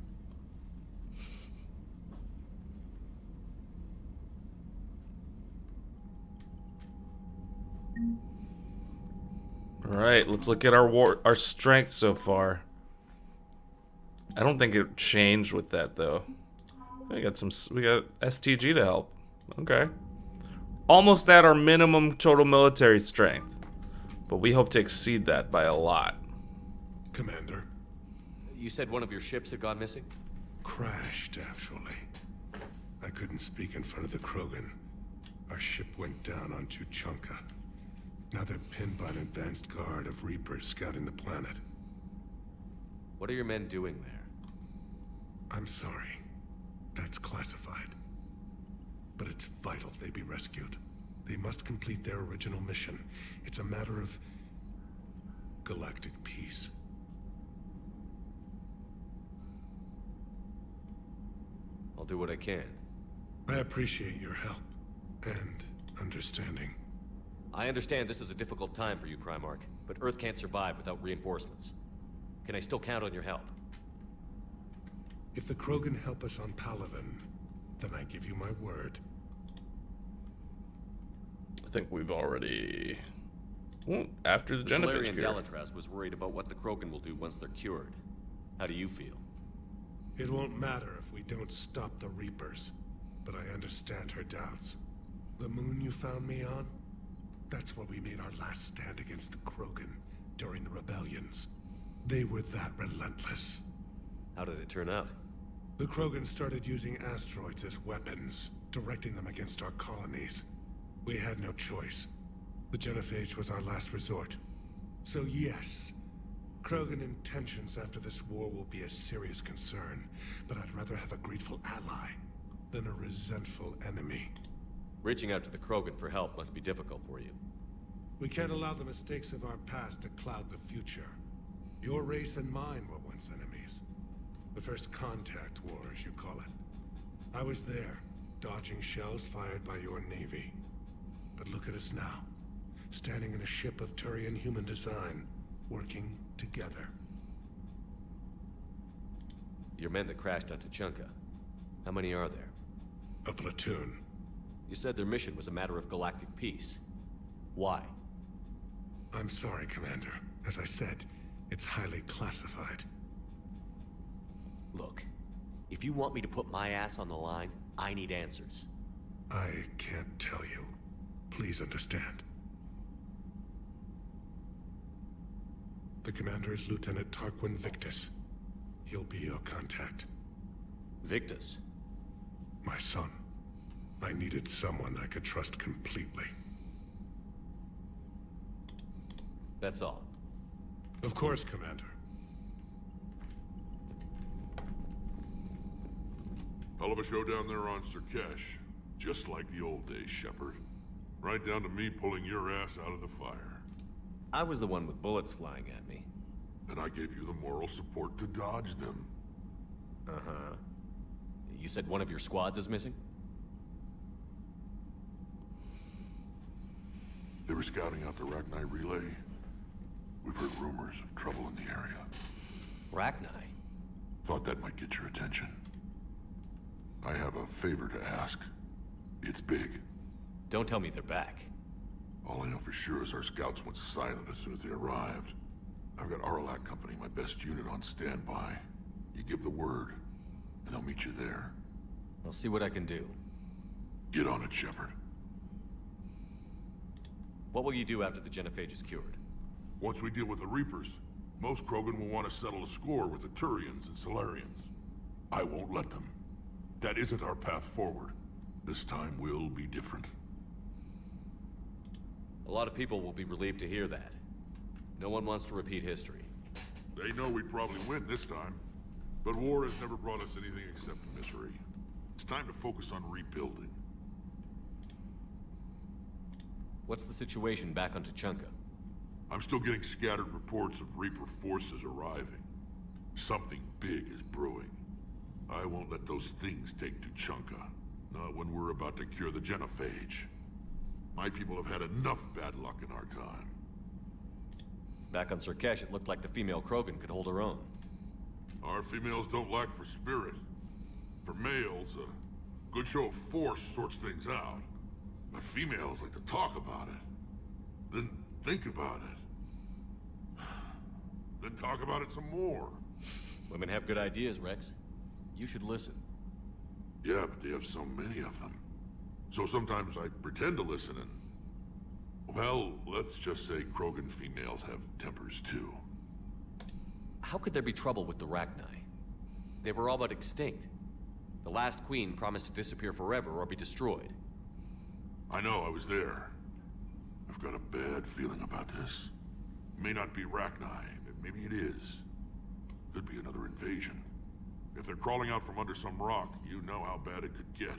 Alright, let's look at our strength so far. I don't think it changed with that though. We got STG to help. Okay. Almost at our minimum total military strength. But we hope to exceed that by a lot. Commander. You said one of your ships had gone missing? Crashed, actually. I couldn't speak in front of the Krogan. Our ship went down on Tuchanka. Now they're pinned by an advanced guard of Reapers scouting the planet. What are your men doing there? I'm sorry. That's classified. But it's vital they be rescued. They must complete their original mission. It's a matter of galactic peace. I'll do what I can. I appreciate your help and understanding. I understand this is a difficult time for you, Primarch, but Earth can't survive without reinforcements. Can I still count on your help? If the Krogan help us on Palaven, then I give you my word. I think we've already... Well, after the Genophage Solarian cure. Delatras was worried about what the Krogan will do once they're cured. How do you feel? It won't matter if we don't stop the Reapers, but I understand her doubts. The moon you found me on? That's where we made our last stand against the Krogan during the rebellions. They were that relentless. How did it turn out? The Krogan started using asteroids as weapons, directing them against our colonies. We had no choice. The Genophage was our last resort. So yes, Krogan intentions after this war will be a serious concern, but I'd rather have a grateful ally than a resentful enemy. Reaching out to the Krogan for help must be difficult for you. We can't allow the mistakes of our past to cloud the future. Your race and mine were once enemies. The first contact war, as you call it. I was there, dodging shells fired by your navy. But look at us now, standing in a ship of Turian human design, working together. Your men that crashed on Tuchanka. How many are there? A platoon. You said their mission was a matter of galactic peace. Why? I'm sorry, Commander. As I said, it's highly classified. Look, if you want me to put my ass on the line, I need answers. I can't tell you. Please understand. The commander is Lieutenant Tarquin Victus. He'll be your contact. Victus? My son. I needed someone I could trust completely. That's all. Of course, Commander. Hell of a show down there on Sirkesh. Just like the old days, Shepard. Right down to me pulling your ass out of the fire. I was the one with bullets flying at me. And I gave you the moral support to dodge them. Uh-huh. You said one of your squads is missing? They were scouting out the Rachni relay. We've heard rumors of trouble in the area. Rachni? Thought that might get your attention. I have a favor to ask. It's big. Don't tell me they're back. All I know for sure is our scouts went silent as soon as they arrived. I've got Arlac Company, my best unit, on standby. You give the word, and I'll meet you there. I'll see what I can do. Get on it, Shepard. What will you do after the Genophage is cured? Once we deal with the Reapers, most Krogan will want to settle a score with the Turians and Solarians. I won't let them. That isn't our path forward. This time will be different. A lot of people will be relieved to hear that. No one wants to repeat history. They know we'd probably win this time. But war has never brought us anything except misery. It's time to focus on rebuilding. What's the situation back on Tuchanka? I'm still getting scattered reports of Reaper forces arriving. Something big is brewing. I won't let those things take Tuchanka. Not when we're about to cure the Genophage. My people have had enough bad luck in our time. Back on Sirkesh, it looked like the female Krogan could hold her own. Our females don't lack for spirit. For males, a good show of force sorts things out. But females like to talk about it. Then think about it. then talk about it some more. Women have good ideas, Rex. You should listen. Yeah, but they have so many of them. So sometimes I pretend to listen and... Well, let's just say Krogan females have tempers too. How could there be trouble with the Rachni? They were all but extinct. The last queen promised to disappear forever or be destroyed. I know, I was there. I've got a bad feeling about this. It may not be Rachni, maybe it is. Could be another invasion. If they're crawling out from under some rock, you know how bad it could get.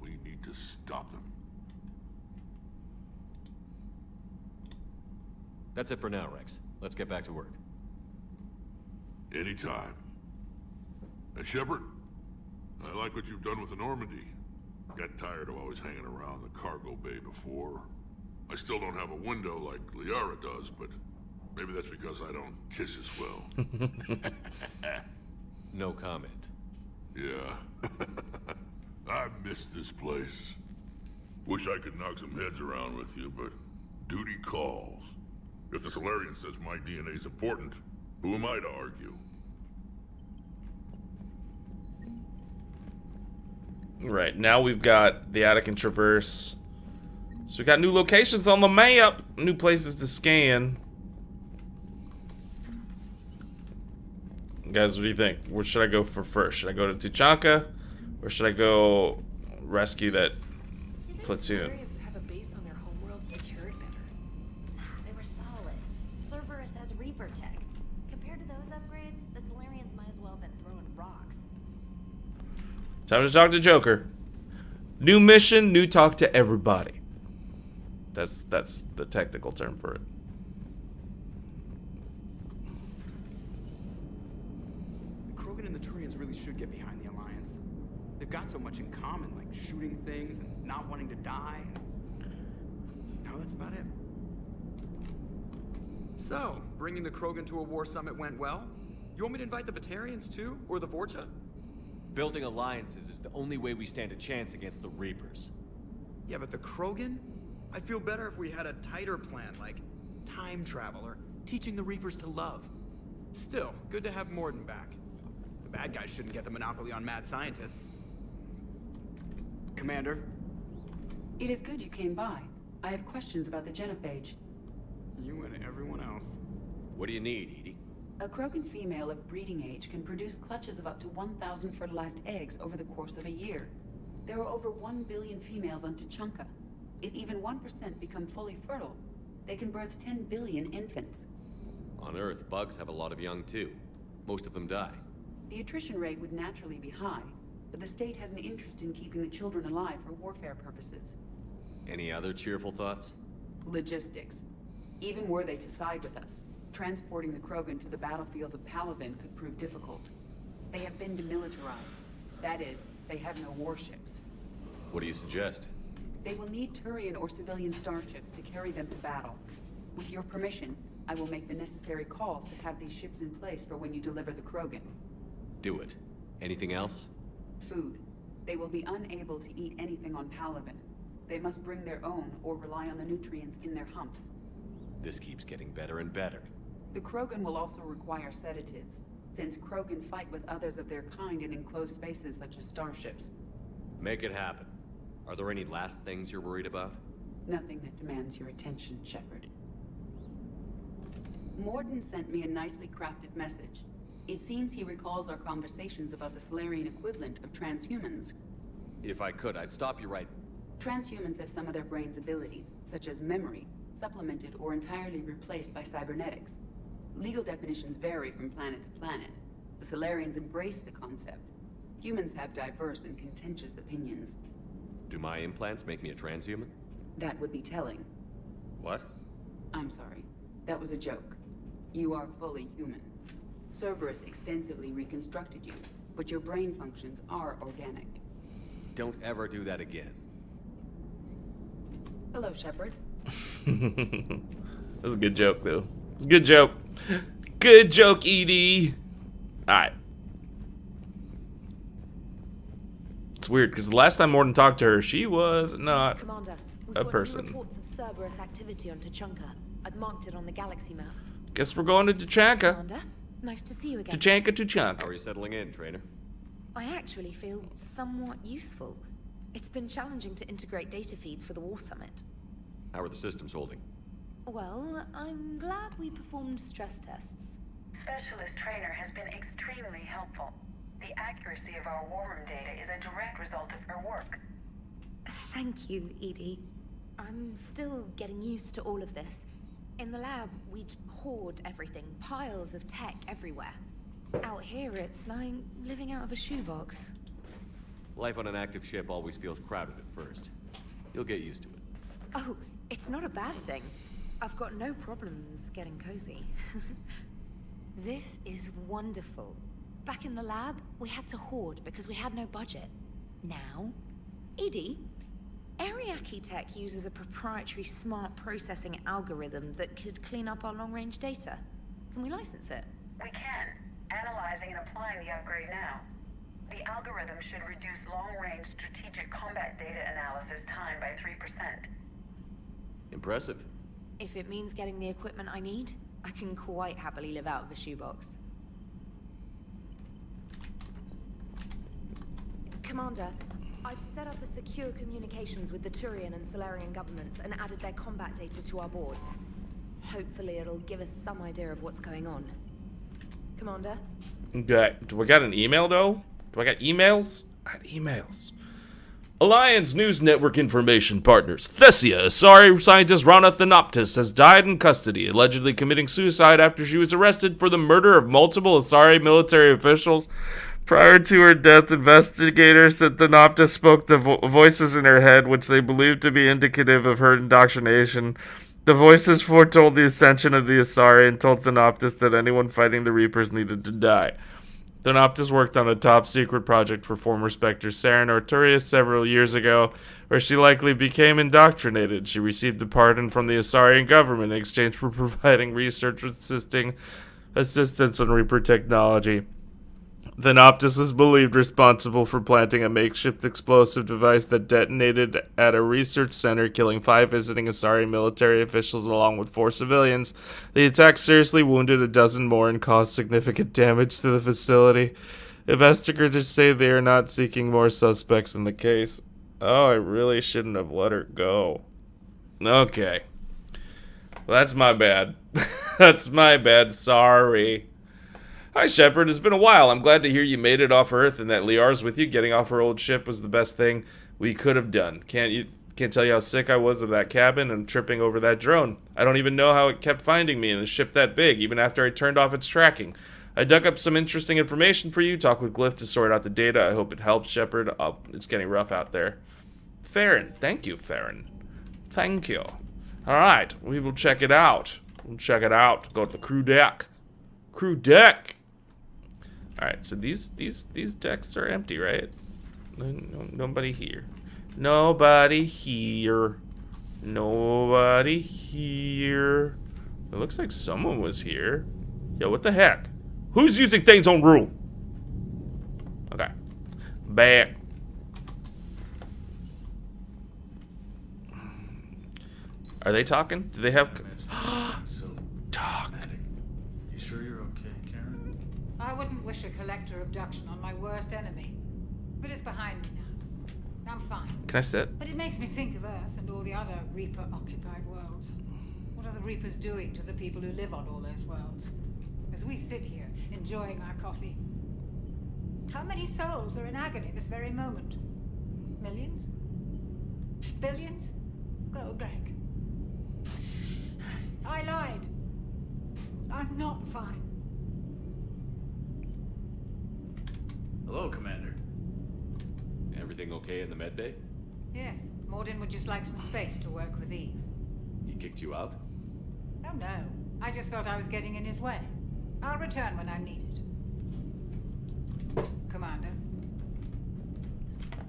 We need to stop them. That's it for now, Rex. Let's get back to work. Anytime. And Shepard, I like what you've done with the Normandy. Got tired of always hanging around the cargo bay before. I still don't have a window like Liara does, but maybe that's because I don't kiss as well. No comment. Yeah. I miss this place. Wish I could knock some heads around with you, but duty calls. If the Solarian says my DNA's important, who am I to argue? Right, now we've got the Attican Traverse. So we got new locations on the map, new places to scan. Guys, what do you think? Where should I go for first? Should I go to Tuchanka, or should I go rescue that platoon? Have a base on their homeworld secured better. They were solid. Cerberus has Reaper tech. Compared to those upgrades, the Solarians might as well have been throwing rocks. Time to talk to Joker. New mission, new talk to everybody. That's the technical term for it. The Krogan and the Turians really should get behind the Alliance. They've got so much in common, like shooting things and not wanting to die. No, that's about it. So, bringing the Krogan to a war summit went well? You want me to invite the Batarians too? Or the Vorcha? Building alliances is the only way we stand a chance against the Reapers. Yeah, but the Krogan? I'd feel better if we had a tighter plan, like time travel or teaching the Reapers to love. Still, good to have Morden back. The bad guys shouldn't get the monopoly on mad scientists. Commander? It is good you came by. I have questions about the genophage. You and everyone else. What do you need, Edie? A Krogan female of breeding age can produce clutches of up to 1,000 fertilized eggs over the course of a year. There are over 1 billion females on Tuchanka. If even 1% become fully fertile, they can birth 10 billion infants. On Earth, bugs have a lot of young too. Most of them die. The attrition rate would naturally be high, but the state has an interest in keeping the children alive for warfare purposes. Any other cheerful thoughts? Logistics. Even were they to side with us, transporting the Krogan to the battlefields of Palaven could prove difficult. They have been demilitarized. That is, they have no warships. What do you suggest? They will need Turian or civilian starships to carry them to battle. With your permission, I will make the necessary calls to have these ships in place for when you deliver the Krogan. Do it. Anything else? Food. They will be unable to eat anything on Palaven. They must bring their own or rely on the nutrients in their humps. This keeps getting better and better. The Krogan will also require sedatives, since Krogan fight with others of their kind in enclosed spaces such as starships. Make it happen. Are there any last things you're worried about? Nothing that demands your attention, Shepard. Morden sent me a nicely crafted message. It seems he recalls our conversations about the Solarian equivalent of transhumans. If I could, I'd stop you right... Transhumans have some of their brain's abilities, such as memory, supplemented or entirely replaced by cybernetics. Legal definitions vary from planet to planet. The Solarians embrace the concept. Humans have diverse and contentious opinions. Do my implants make me a transhuman? That would be telling. What? I'm sorry. That was a joke. You are fully human. Cerberus extensively reconstructed you, but your brain functions are organic. Don't ever do that again. Hello, Shepard. That was a good joke, though. It's a good joke. Good joke, Edie. Alright. It's weird, because the last time Morden talked to her, she was not Commander, we've a got person. new reports of Cerberus activity on Tuchanka. I've marked it on the galaxy map. Guess we're going to Tuchanka. Commander, nice to see you again. Tuchanka. How are you settling in, trainer? I actually feel somewhat useful. It's been challenging to integrate data feeds for the War Summit. How are the systems holding? Well, I'm glad we performed stress tests. Specialist Trainer has been extremely helpful. The accuracy of our war room data is a direct result of her work. Thank you, Edie. I'm still getting used to all of this. In the lab, we'd hoard everything, piles of tech everywhere. Out here, it's like living out of a shoebox. Life on an active ship always feels crowded at first. You'll get used to it. Oh, it's not a bad thing. I've got no problems getting cozy. This is wonderful. Back in the lab, we had to hoard because we had no budget. Now, Edie, Ariake Tech uses a proprietary smart processing algorithm that could clean up our long-range data. Can we license it? We can. Analyzing and applying the upgrade now. The algorithm should reduce long-range strategic combat data analysis time by 3%. Impressive. If it means getting the equipment I need, I can quite happily live out of a shoebox. Commander, I've set up a secure communications with the Turian and Solarian governments and added their combat data to our boards. Hopefully it'll give us some idea of what's going on. Commander? Okay, do I got an email though? Do I got emails? I got emails. Alliance News Network information partners. Thessia, a sorry scientist Rana Thanoptis, has died in custody, allegedly committing suicide after she was arrested for the murder of multiple Asari military officials. Prior to her death, investigators said Thanoptis spoke the voices in her head, which they believed to be indicative of her indoctrination. The voices foretold the ascension of the Asari and told Thanoptis that anyone fighting the Reapers needed to die. Thanoptis worked on a top-secret project for former Spectre Saren Arturius several years ago, where she likely became indoctrinated. She received a pardon from the Asarian government in exchange for providing research assistance on Reaper technology. Thanoptis is believed responsible for planting a makeshift explosive device that detonated at a research center, killing 5 visiting Asari military officials along with 4 civilians. The attack seriously wounded a dozen more and caused significant damage to the facility. Investigators say they are not seeking more suspects in the case. Oh, I really shouldn't have let her go. Okay. Well, that's my bad. That's my bad. Sorry. Hi, Shepard. It's been a while. I'm glad to hear you made it off Earth and that Liar's with you. Getting off her old ship was the best thing we could have done. Can't tell you how sick I was of that cabin and tripping over that drone. I don't even know how it kept finding me in a ship that big, even after I turned off its tracking. I dug up some interesting information for you. Talk with Glyph to sort out the data. I hope it helps, Shepard. It's getting rough out there. Farron. Thank you, Farron. Thank you. Alright, we will check it out. We'll check it out. Go to the crew deck. Crew deck! Alright, so these decks are empty, right? Nobody here. Nobody here. Nobody here. It looks like someone was here. Yo, what the heck? Who's using things on rule? Okay. Back. Are they talking? Do they have... Talk. You sure you're okay, Karen? I wouldn't wish a collector abduction on my worst enemy. But it's behind me now. I'm fine. Can I sit? But it makes me think of Earth and all the other Reaper-occupied worlds. What are the Reapers doing to the people who live on all those worlds? As we sit here, enjoying our coffee. How many souls are in agony this very moment? Millions? Billions? Oh, Greg. I lied. I'm not fine. Hello, Commander. Everything okay in the med bay? Yes, Morden would just like some space to work with Eve. He kicked you out? Oh no, I just felt I was getting in his way. I'll return when I'm needed. Commander.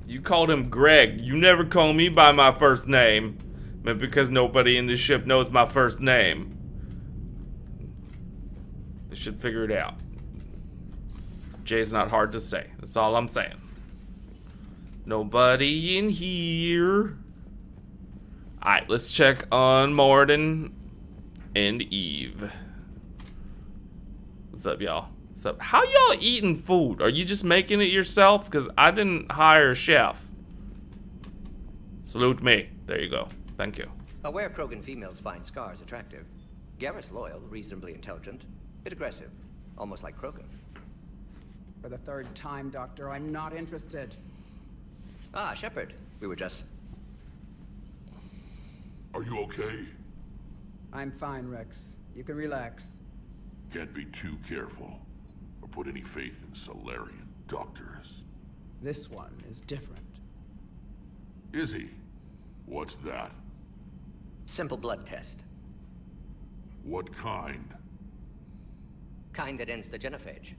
You called him Greg. You never call me by my first name. But because nobody in this ship knows my first name. They should figure it out. Jay's not hard to say. That's all I'm saying. Nobody in here. Alright, let's check on Morden and Eve. What's up, y'all? What's up? How y'all eating food? Are you just making it yourself? Because I didn't hire a chef. Salute me. There you go. Thank you. Aware Krogan females find scars attractive. Garrus loyal, reasonably intelligent, bit aggressive, almost like Krogan. For the third time, Doctor, I'm not interested. Ah, Shepard. We were just... Are you okay? I'm fine, Rex. You can relax. Can't be too careful, or put any faith in Solarian doctors. This one is different. Is he? What's that? Simple blood test. What kind? Kind that ends the genophage.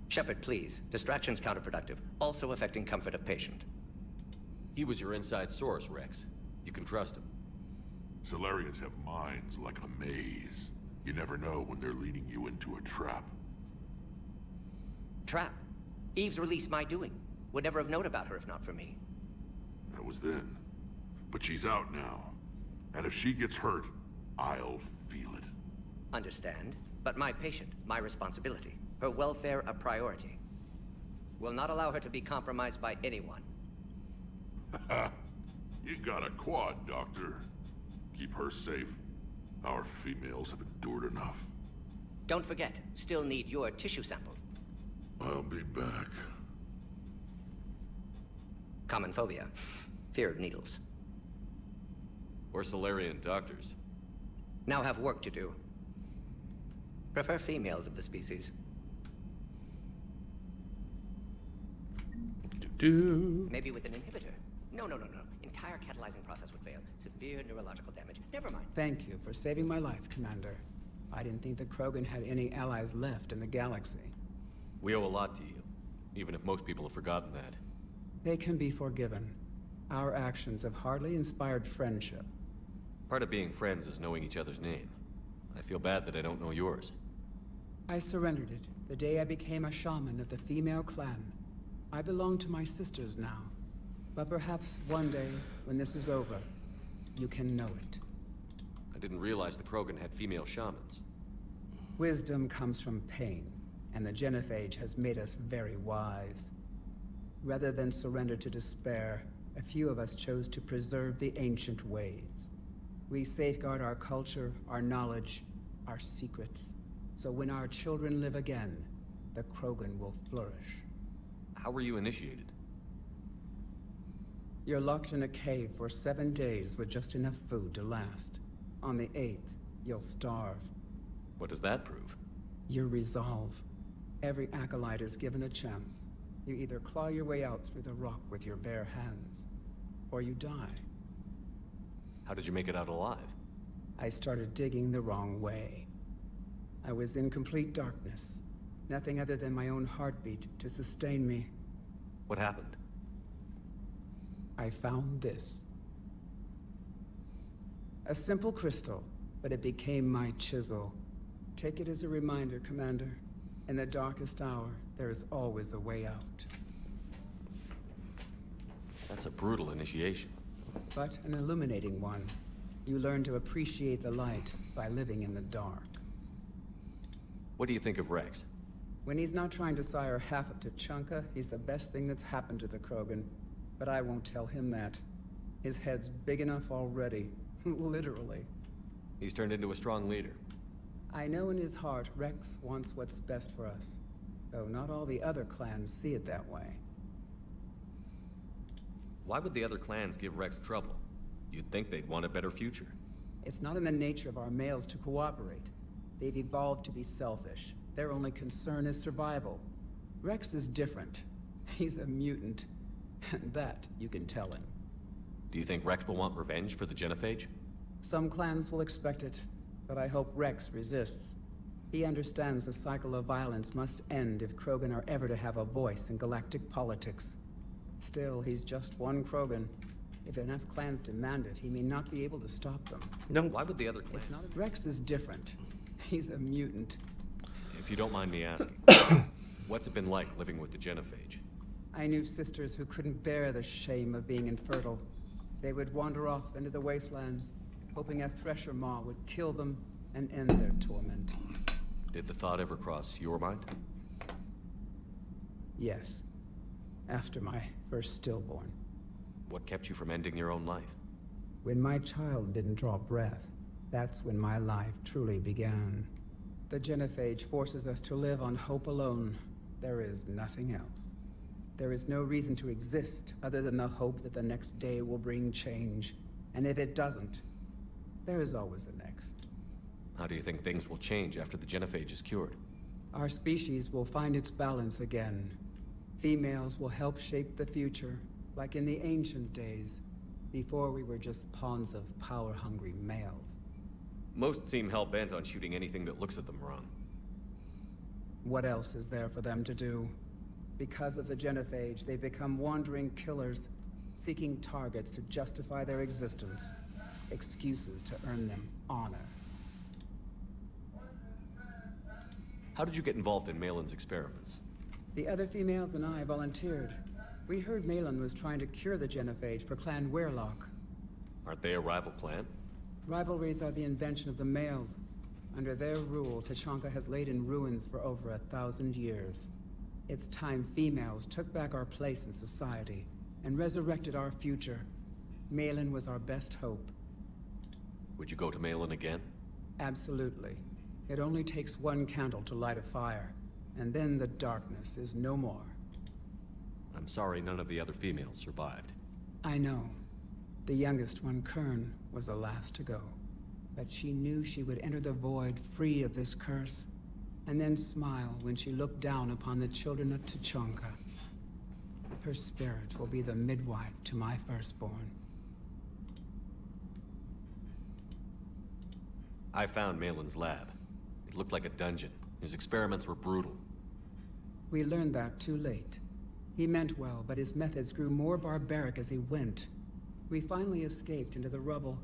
Shepard, please. Distraction's counterproductive, also affecting comfort of patient. He was your inside source, Rex. You can trust him. Solarians have minds like a maze. You never know when they're leading you into a trap. Trap? Eve's release my doing. Would never have known about her if not for me. That was then. But she's out now. And if she gets hurt, I'll feel it. Understand, but my patient, my responsibility. Her welfare a priority. Will not allow her to be compromised by anyone. You got a quad, Doctor. Keep her safe. Our females have endured enough. Don't forget, still need your tissue sample. I'll be back. Common phobia. Fear of needles. Or Solarian doctors. Now have work to do. Prefer females of the species. Maybe with an inhibitor. No. Entire catalyzing process would fail. Severe neurological damage. Never mind. Thank you for saving my life, Commander. I didn't think the Krogan had any allies left in the galaxy. We owe a lot to you, even if most people have forgotten that. They can be forgiven. Our actions have hardly inspired friendship. Part of being friends is knowing each other's name. I feel bad that I don't know yours. I surrendered it the day I became a shaman of the female clan. I belong to my sisters now. But perhaps one day, when this is over, you can know it. I didn't realize the Krogan had female shamans. Wisdom comes from pain, and the genophage has made us very wise. Rather than surrender to despair, a few of us chose to preserve the ancient ways. We safeguard our culture, our knowledge, our secrets. So when our children live again, the Krogan will flourish. How were you initiated? You're locked in a cave for 7 days with just enough food to last. On the 8th, you'll starve. What does that prove? Your resolve. Every acolyte is given a chance. You either claw your way out through the rock with your bare hands, or you die. How did you make it out alive? I started digging the wrong way. I was in complete darkness. Nothing other than my own heartbeat to sustain me. What happened? I found this. A simple crystal, but it became my chisel. Take it as a reminder, Commander. In the darkest hour, there is always a way out. That's a brutal initiation. But an illuminating one. You learn to appreciate the light by living in the dark. What do you think of Rex? When he's not trying to sire half of Tuchanka, he's the best thing that's happened to the Krogan. But I won't tell him that. His head's big enough already. Literally. He's turned into a strong leader. I know in his heart Rex wants what's best for us. Though not all the other clans see it that way. Why would the other clans give Rex trouble? You'd think they'd want a better future. It's not in the nature of our males to cooperate. They've evolved to be selfish. Their only concern is survival. Rex is different. He's a mutant. And that you can tell him. Do you think Rex will want revenge for the genophage? Some clans will expect it, but I hope Rex resists. He understands the cycle of violence must end if Krogan are ever to have a voice in galactic politics. Still, he's just one Krogan. If enough clans demand it, he may not be able to stop them. No. Why would the other clans? It's not Rex is different. He's a mutant. If you don't mind me asking, what's it been like living with the genophage? I knew sisters who couldn't bear the shame of being infertile. They would wander off into the wastelands, hoping a thresher maw would kill them and end their torment. Did the thought ever cross your mind? Yes. After my first stillborn. What kept you from ending your own life? When my child didn't draw breath, that's when my life truly began. The genophage forces us to live on hope alone. There is nothing else. There is no reason to exist other than the hope that the next day will bring change. And if it doesn't, there is always the next. How do you think things will change after the genophage is cured? Our species will find its balance again. Females will help shape the future, like in the ancient days, before we were just pawns of power-hungry males. Most seem hell-bent on shooting anything that looks at them wrong. What else is there for them to do? Because of the genophage, they become wandering killers, seeking targets to justify their existence. Excuses to earn them honor. How did you get involved in Malin's experiments? The other females and I volunteered. We heard Malin was trying to cure the genophage for Clan Weirlock. Aren't they a rival clan? Rivalries are the invention of the males. Under their rule, Tachanka has laid in ruins for over 1,000 years. It's time females took back our place in society and resurrected our future. Malin was our best hope. Would you go to Malin again? Absolutely. It only takes one candle to light a fire, and then the darkness is no more. I'm sorry none of the other females survived. I know. The youngest one, Kern, was the last to go. But she knew she would enter the void free of this curse, and then smile when she looked down upon the children of Tachanka. Her spirit will be the midwife to my firstborn. I found Malin's lab. It looked like a dungeon. His experiments were brutal. We learned that too late. He meant well, but his methods grew more barbaric as he went. We finally escaped into the rubble.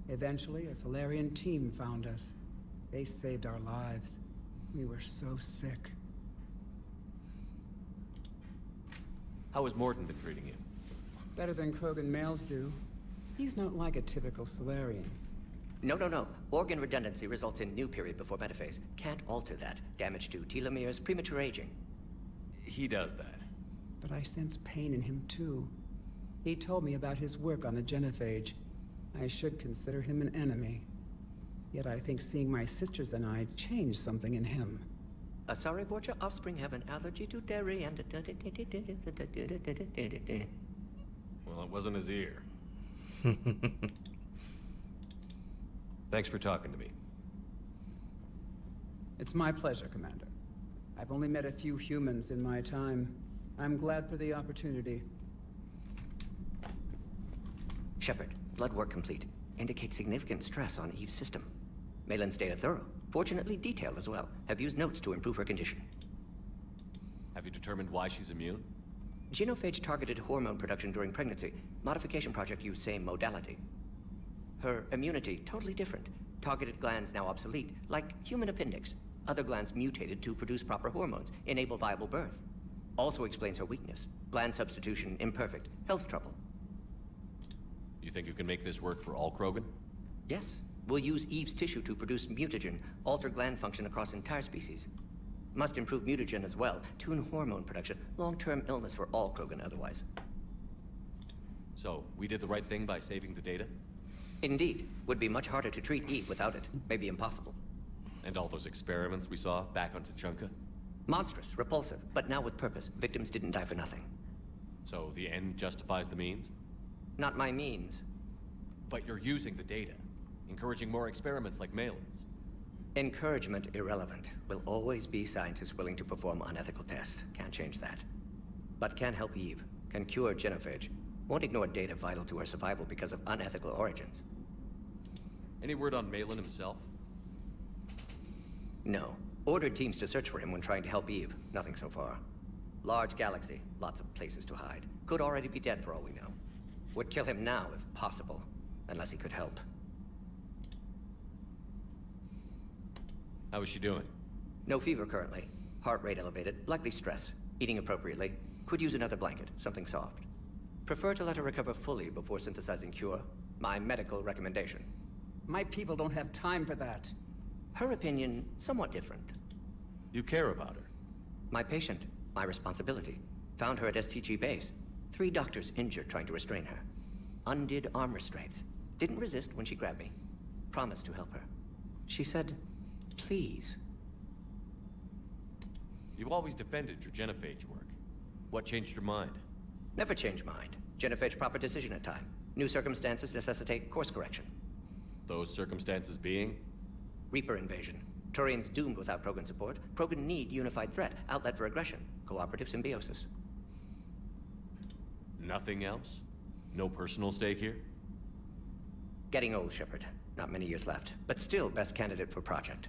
Eventually, a Solarian team found us. They saved our lives. We were so sick. How has Morton been treating you? Better than Krogan males do. He's not like a typical Solarian. No. Organ redundancy results in new period before metaphase. Can't alter that. Damage to telomeres, premature aging. He does that. But I sense pain in him too. He told me about his work on the genophage. I should consider him an enemy. Yet I think seeing my sisters and I changed something in him. Sorry, Borgia offspring have an allergy to dairy and... Well, it wasn't his ear. Thanks for talking to me. It's my pleasure, Commander. I've only met a few humans in my time. I'm glad for the opportunity. Shepard, blood work complete. Indicates significant stress on Eve's system. Malin's data thorough. Fortunately detailed as well. Have used notes to improve her condition. Have you determined why she's immune? Genophage targeted hormone production during pregnancy. Modification project used same modality. Her immunity, totally different. Targeted glands now obsolete, like human appendix. Other glands mutated to produce proper hormones, enable viable birth. Also explains her weakness. Gland substitution imperfect. Health trouble. You think you can make this work for all Krogan? Yes. We'll use Eve's tissue to produce mutagen, alter gland function across entire species. Must improve mutagen as well, tune hormone production. Long-term illness for all Krogan otherwise. So, we did the right thing by saving the data? Indeed. Would be much harder to treat Eve without it. Maybe impossible. And all those experiments we saw back on Tachanka? Monstrous, repulsive, but now with purpose. Victims didn't die for nothing. So the end justifies the means? Not my means. But you're using the data, encouraging more experiments like Malin's. Encouragement irrelevant. Will always be scientists willing to perform unethical tests. Can't change that. But can help Eve. Can cure genophage. Won't ignore data vital to her survival because of unethical origins. Any word on Malin himself? No. Ordered teams to search for him when trying to help Eve. Nothing so far. Large galaxy. Lots of places to hide. Could already be dead for all we know. Would kill him now if possible. Unless he could help. How is she doing? No fever currently. Heart rate elevated. Likely stress. Eating appropriately. Could use another blanket. Something soft. Prefer to let her recover fully before synthesizing cure. My medical recommendation. My people don't have time for that. Her opinion, somewhat different. You care about her. My patient, my responsibility. Found her at STG base. 3 doctors injured trying to restrain her. Undid arm restraints. Didn't resist when she grabbed me. Promised to help her. She said, please. You've always defended your genophage work. What changed your mind? Never change mind. Genophage proper decision at time. New circumstances necessitate course correction. Those circumstances being? Reaper invasion. Turians doomed without Krogan support. Krogan need unified threat, outlet for aggression, cooperative symbiosis. Nothing else? No personal stake here? Getting old, Shepard. Not many years left, but still best candidate for project.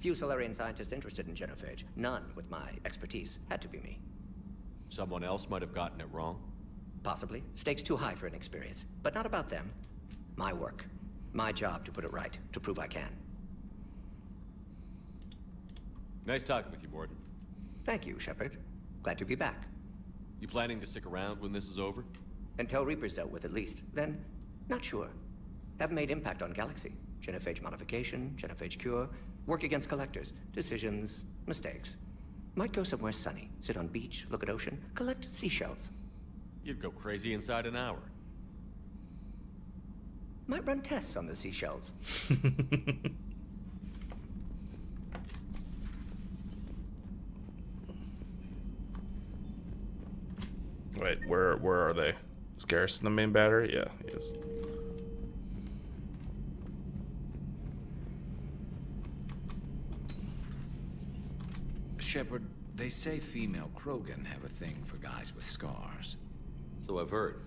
Few Solarian scientists interested in genophage. None with my expertise. Had to be me. Someone else might have gotten it wrong? Possibly. Stakes too high for inexperience. But not about them. My work. My job to put it right, to prove I can. Nice talking with you, Morden. Thank you, Shepard. Glad to be back. You planning to stick around when this is over? Until Reaper's dealt with, at least. Then, not sure. Haven't made impact on Galaxy. Genophage modification, genophage cure, work against collectors, decisions, mistakes. Might go somewhere sunny, sit on beach, look at ocean, collect seashells. You'd go crazy inside an hour. Might run tests on the seashells. Wait, where are they? Is Garrison the main battery? Yeah, he is. Shepard, they say female Krogan have a thing for guys with scars. So I've heard.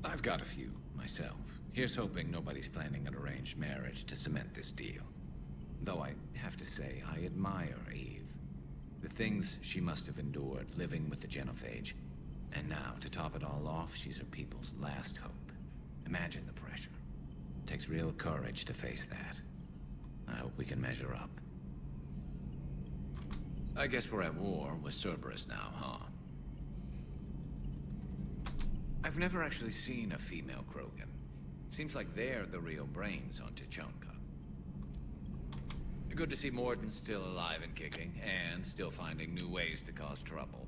I've got a few, myself. Here's hoping nobody's planning an arranged marriage to cement this deal. Though I have to say, I admire Eve. The things she must have endured living with the genophage. And now, to top it all off, she's her people's last hope. Imagine the pressure. Takes real courage to face that. I hope we can measure up. I guess we're at war with Cerberus now, huh? I've never actually seen a female Krogan. Seems like they're the real brains on Tuchanka. Good to see Morden still alive and kicking, and still finding new ways to cause trouble.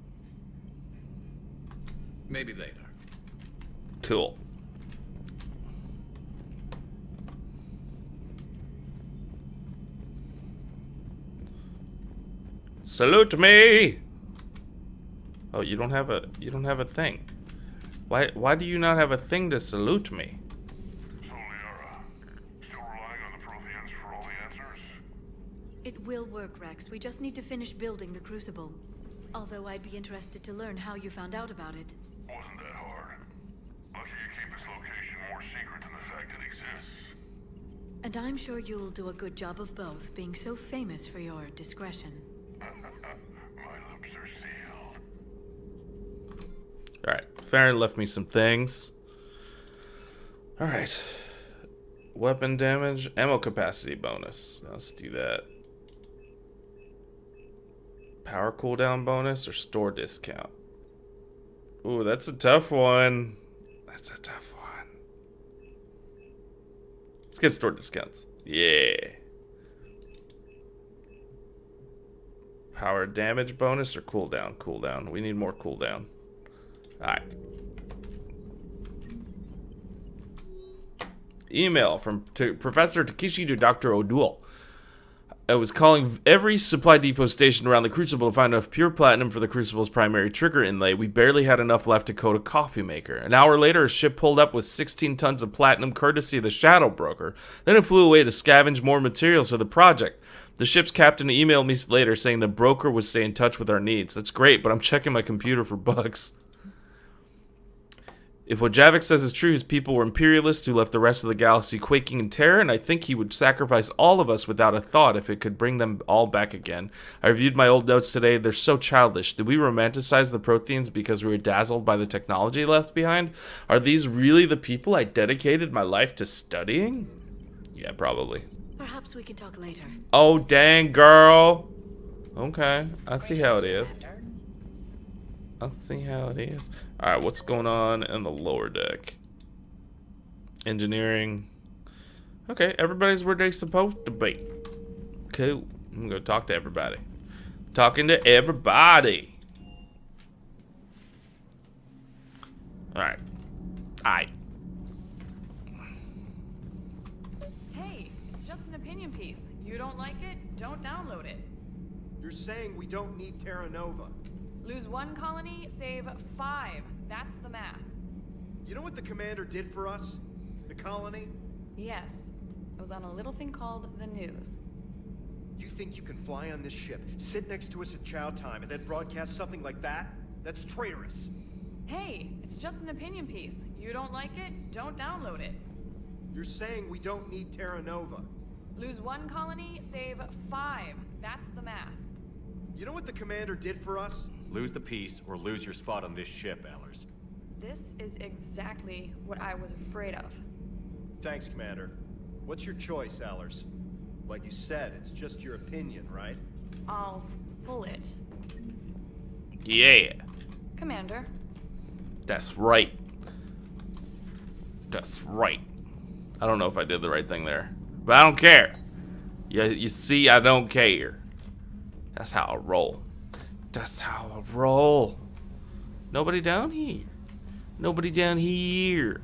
Maybe later. Cool. Salute me! Oh, you don't have a thing. Why do you not have a thing to salute me? It will work, Rex. We just need to finish building the Crucible. Although I'd be interested to learn how you found out about it. Wasn't that hard. Lucky you keep this location more secret than the fact it exists. And I'm sure you'll do a good job of both, being so famous for your discretion. My lips are sealed. Alright, Farron left me some things. Alright. Weapon damage, ammo capacity bonus. Let's do that. Power cooldown bonus or store discount? Ooh, that's a tough one. That's a tough one. Let's get store discounts. Yeah. Power damage bonus or cooldown? Cooldown. We need more cooldown. Alright. Email from Professor Takeshi to Dr. O'Doul. I was calling every supply depot station around the Crucible to find enough pure platinum for the Crucible's primary trigger inlay. We barely had enough left to coat a coffee maker. An hour later, a ship pulled up with 16 tons of platinum courtesy of the Shadow Broker. Then it flew away to scavenge more materials for the project. The ship's captain emailed me later saying the broker would stay in touch with our needs. That's great, but I'm checking my computer for bugs. If what Javik says is true, his people were imperialists who left the rest of the galaxy quaking in terror, and I think he would sacrifice all of us without a thought if it could bring them all back again. I reviewed my old notes today. They're so childish. Did we romanticize the Protheans because we were dazzled by the technology left behind? Are these really the people I dedicated my life to studying? Yeah, probably. Perhaps we can talk later. Oh, dang, girl. Okay, I see how it is. I see how it is. Alright, what's going on in the lower deck? Engineering. Okay, everybody's where they're supposed to be. Cool. I'm gonna go talk to everybody. Talking to everybody. Alright. Alright. Hey, it's just an opinion piece. You don't like it? Don't download it. You're saying we don't need Terra Nova. Lose 1 colony, save 5. That's the math. You know what the commander did for us? The colony? Yes. It was on a little thing called the news. You think you can fly on this ship, sit next to us at chow time, and then broadcast something like that? That's traitorous. Hey, it's just an opinion piece. You don't like it? Don't download it. You're saying we don't need Terra Nova. Lose 1 colony, save 5. That's the math. You know what the commander did for us? Lose the peace or lose your spot on this ship, Allers. This is exactly what I was afraid of. Thanks, Commander. What's your choice, Allers? Like you said, it's just your opinion, right? I'll pull it. Yeah. Commander. That's right. That's right. I don't know if I did the right thing there, but I don't care. Yeah, you see, I don't care. That's how I roll. That's how I roll. Nobody down here. Nobody down here.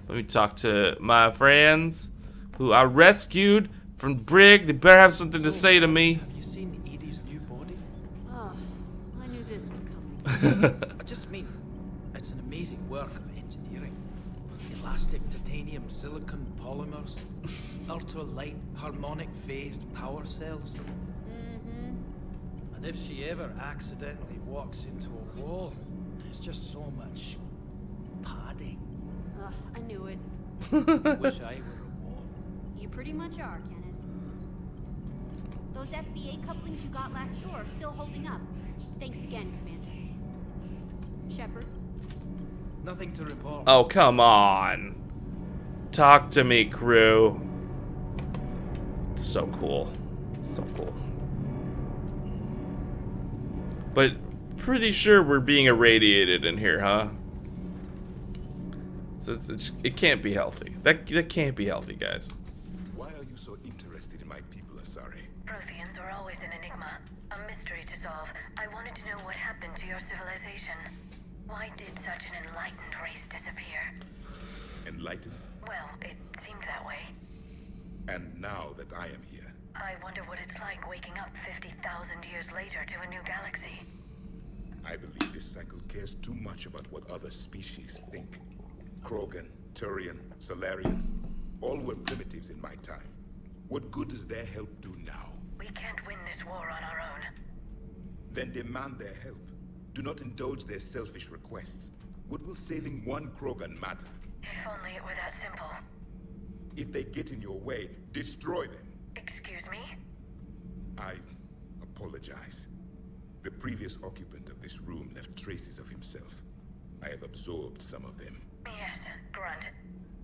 Let me talk to my friends who I rescued from Brig. They better have something to say to me. Have you seen Edie's new body? Oh, I knew this was coming. I just mean, it's an amazing work of engineering. Elastic titanium silicon polymers, ultra-light harmonic phased power cells. And if she ever accidentally walks into a wall, there's just so much padding. Ugh, I knew it. Wish I were a wall. You pretty much are, Kenneth. Those FBA couplings you got last tour are still holding up. Thanks again, Commander. Shepard? Nothing to report. Oh, come on. Talk to me, crew. So cool. So cool. But pretty sure we're being irradiated in here, huh? So it can't be healthy. That can't be healthy, guys. Why are you so interested in my people, Asari? Protheans are always an enigma, a mystery to solve. I wanted to know what happened to your civilization. Why did such an enlightened race disappear? Enlightened? Well, it seemed that way. And now that I am here, I wonder what it's like waking up 50,000 years later to a new galaxy. I believe this cycle cares too much about what other species think. Krogan, Turian, Solarian, all were primitives in my time. What good does their help do now? We can't win this war on our own. Then demand their help. Do not indulge their selfish requests. What will saving one Krogan matter? If only it were that simple. If they get in your way, destroy them. Excuse me? I apologize. The previous occupant of this room left traces of himself. I have absorbed some of them. Yes, Grunt.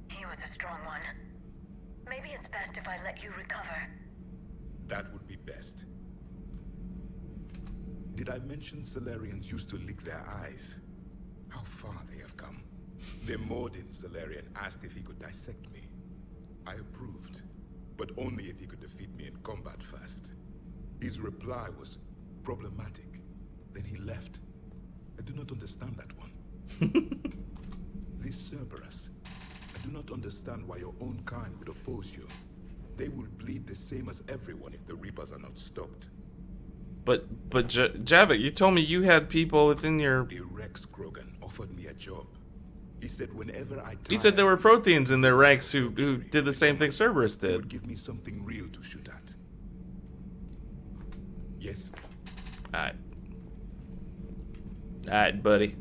He was a strong one. Maybe it's best if I let you recover. That would be best. Did I mention Solarians used to lick their eyes? How far they have come. The Mordin Solarian asked if he could dissect me. I approved, but only if he could defeat me in combat first. His reply was problematic. Then he left. I do not understand that one. This Cerberus, I do not understand why your own kind would oppose you. They will bleed the same as everyone if the Reapers are not stopped. But Javik, you told me you had people within your... The Rex Krogan offered me a job. He said whenever I... He said there were Protheans in their ranks who did the same thing Cerberus did. Would give me something real to shoot at. Yes? Alright. Alright, buddy.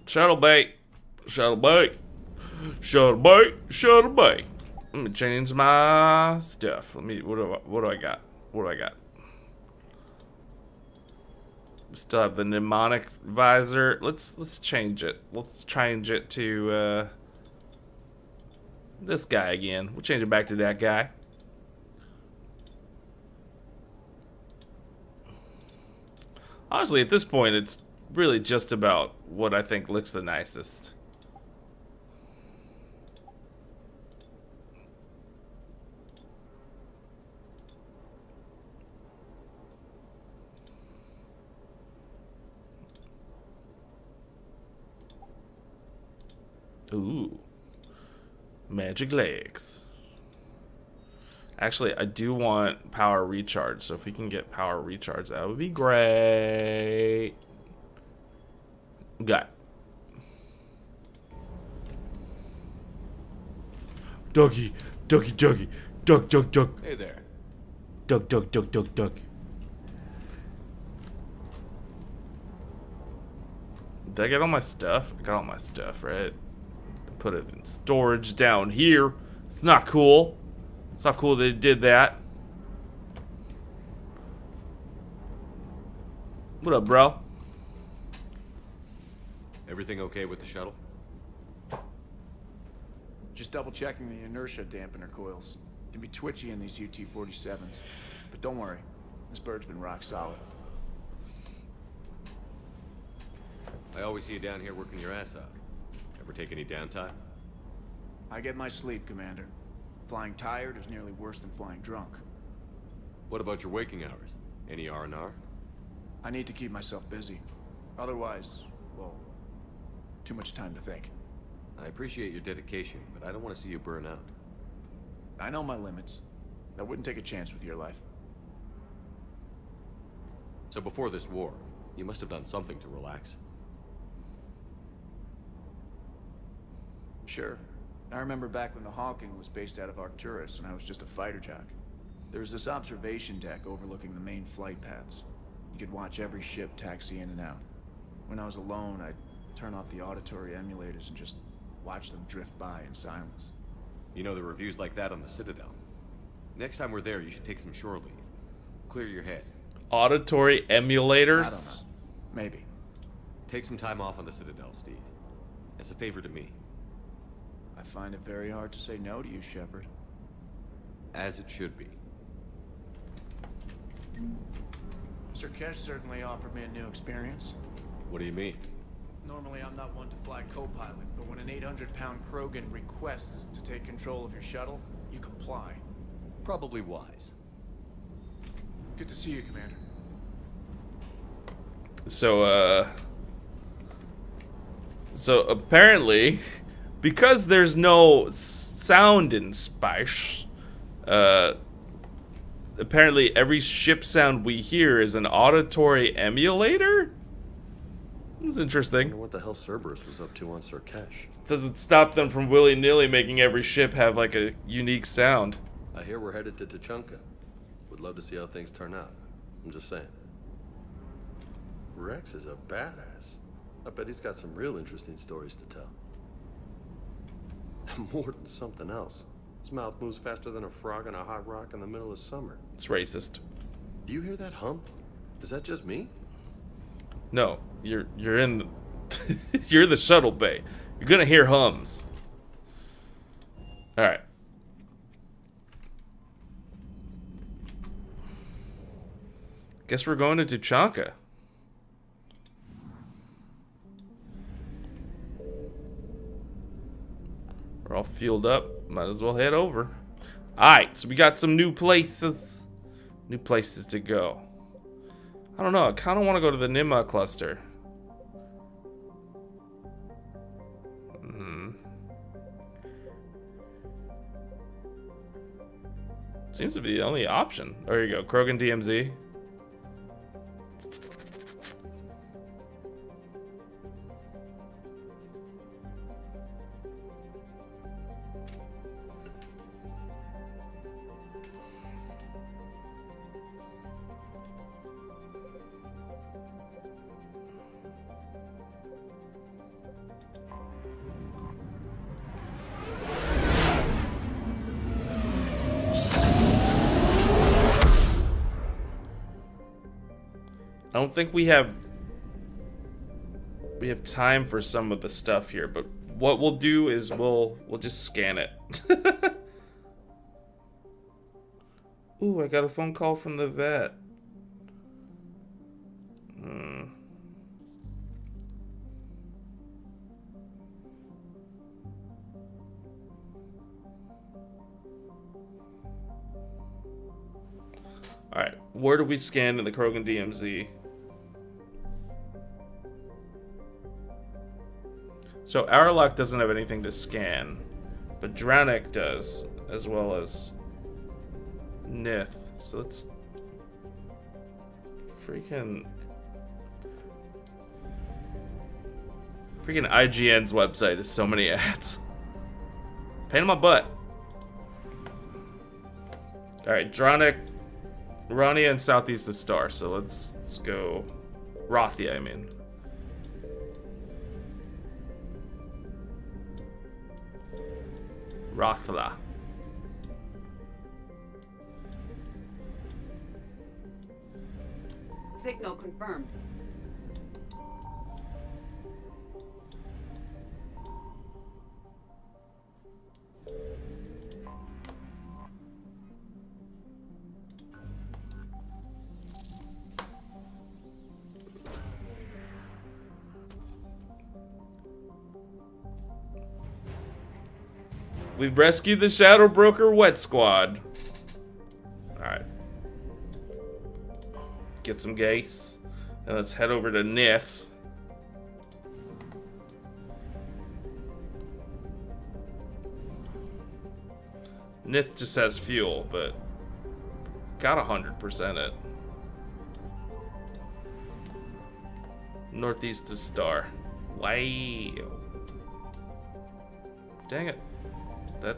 Shuttle bait. Shuttle bait. Shuttle bait. Shuttle bait. Let me change my stuff. Let me. What do I got? What do I got? Still have the mnemonic visor. Let's change it. Let's change it to this guy again. We'll change it back to that guy. Honestly, at this point, it's really just about what I think looks the nicest. Ooh. Magic legs. Actually, I do want power recharge, so if we can get power recharge, that would be great. Got Doggy, doggy, doggy, duck, duck, duck. Hey there. Duck, duck, duck, duck, duck. Did I get all my stuff? I got all my stuff, right? Put it in storage down here. It's not cool. It's not cool they did that. What up, bro? Everything okay with the shuttle? Just double checking the inertia dampener coils. Can be twitchy in these UT-47s. But don't worry, this bird's been rock solid. I always see you down here working your ass off. Ever take any downtime? I get my sleep, Commander. Flying tired is nearly worse than flying drunk. What about your waking hours? Any R&R? I need to keep myself busy. Otherwise, well, too much time to think. I appreciate your dedication, but I don't want to see you burn out. I know my limits. I wouldn't take a chance with your life. So before this war, you must have done something to relax. Sure. I remember back when the Hawking was based out of Arcturus and I was just a fighter jock. There was this observation deck overlooking the main flight paths. You could watch every ship taxi in and out. When I was alone, I'd turn off the auditory emulators and just watch them drift by in silence. You know, the reviews like that on the Citadel. Next time we're there, you should take some shore leave. Clear your head. Auditory emulators? I don't know. Maybe. Take some time off on the Citadel, Steve. As a favor to me. I find it very hard to say no to you, Shepard. As it should be. Sir Kesh certainly offered me a new experience. What do you mean? Normally, I'm not one to fly co-pilot, but when an 800-pound Krogan requests to take control of your shuttle, you comply. Probably wise. Good to see you, Commander. So apparently, because there's no sound in space, apparently every ship sound we hear is an auditory emulator? That's interesting. I wonder what the hell Cerberus was up to on Surkesh. Doesn't stop them from willy-nilly making every ship have like a unique sound. I hear we're headed to Tuchanka. Would love to see how things turn out. I'm just saying. Rex is a badass. I bet he's got some real interesting stories to tell. More than something else. His mouth moves faster than a frog on a hot rock in the middle of summer. It's racist. Do you hear that hum? Is that just me? No, you're in the you're in the shuttle bay. You're gonna hear hums. All right. Guess we're going to Tuchanka. We're all fueled up. Might as well head over. Alright, so we got some new places. New places to go. I don't know. I kind of want to go to the Nima cluster. Seems to be the only option. There you go. Krogan DMZ. I don't think we have time for some of the stuff here, but what we'll do is we'll just scan it. Ooh, I got a phone call from the vet. Alright, where do we scan in the Krogan DMZ? So Airlock doesn't have anything to scan, but Drownick does, as well as Nith. So let's freaking IGN's website is so many ads. Pain in my butt. All right, Drownick, Rania, and southeast of Star. So let's go Rothia. I mean. Rothla. Signal confirmed. We've rescued the Shadow Broker Wet Squad. Alright. Get some gas. And let's head over to Nith. Nith just has fuel, but got 100% it. Northeast of Star. Wow. Dang it. That.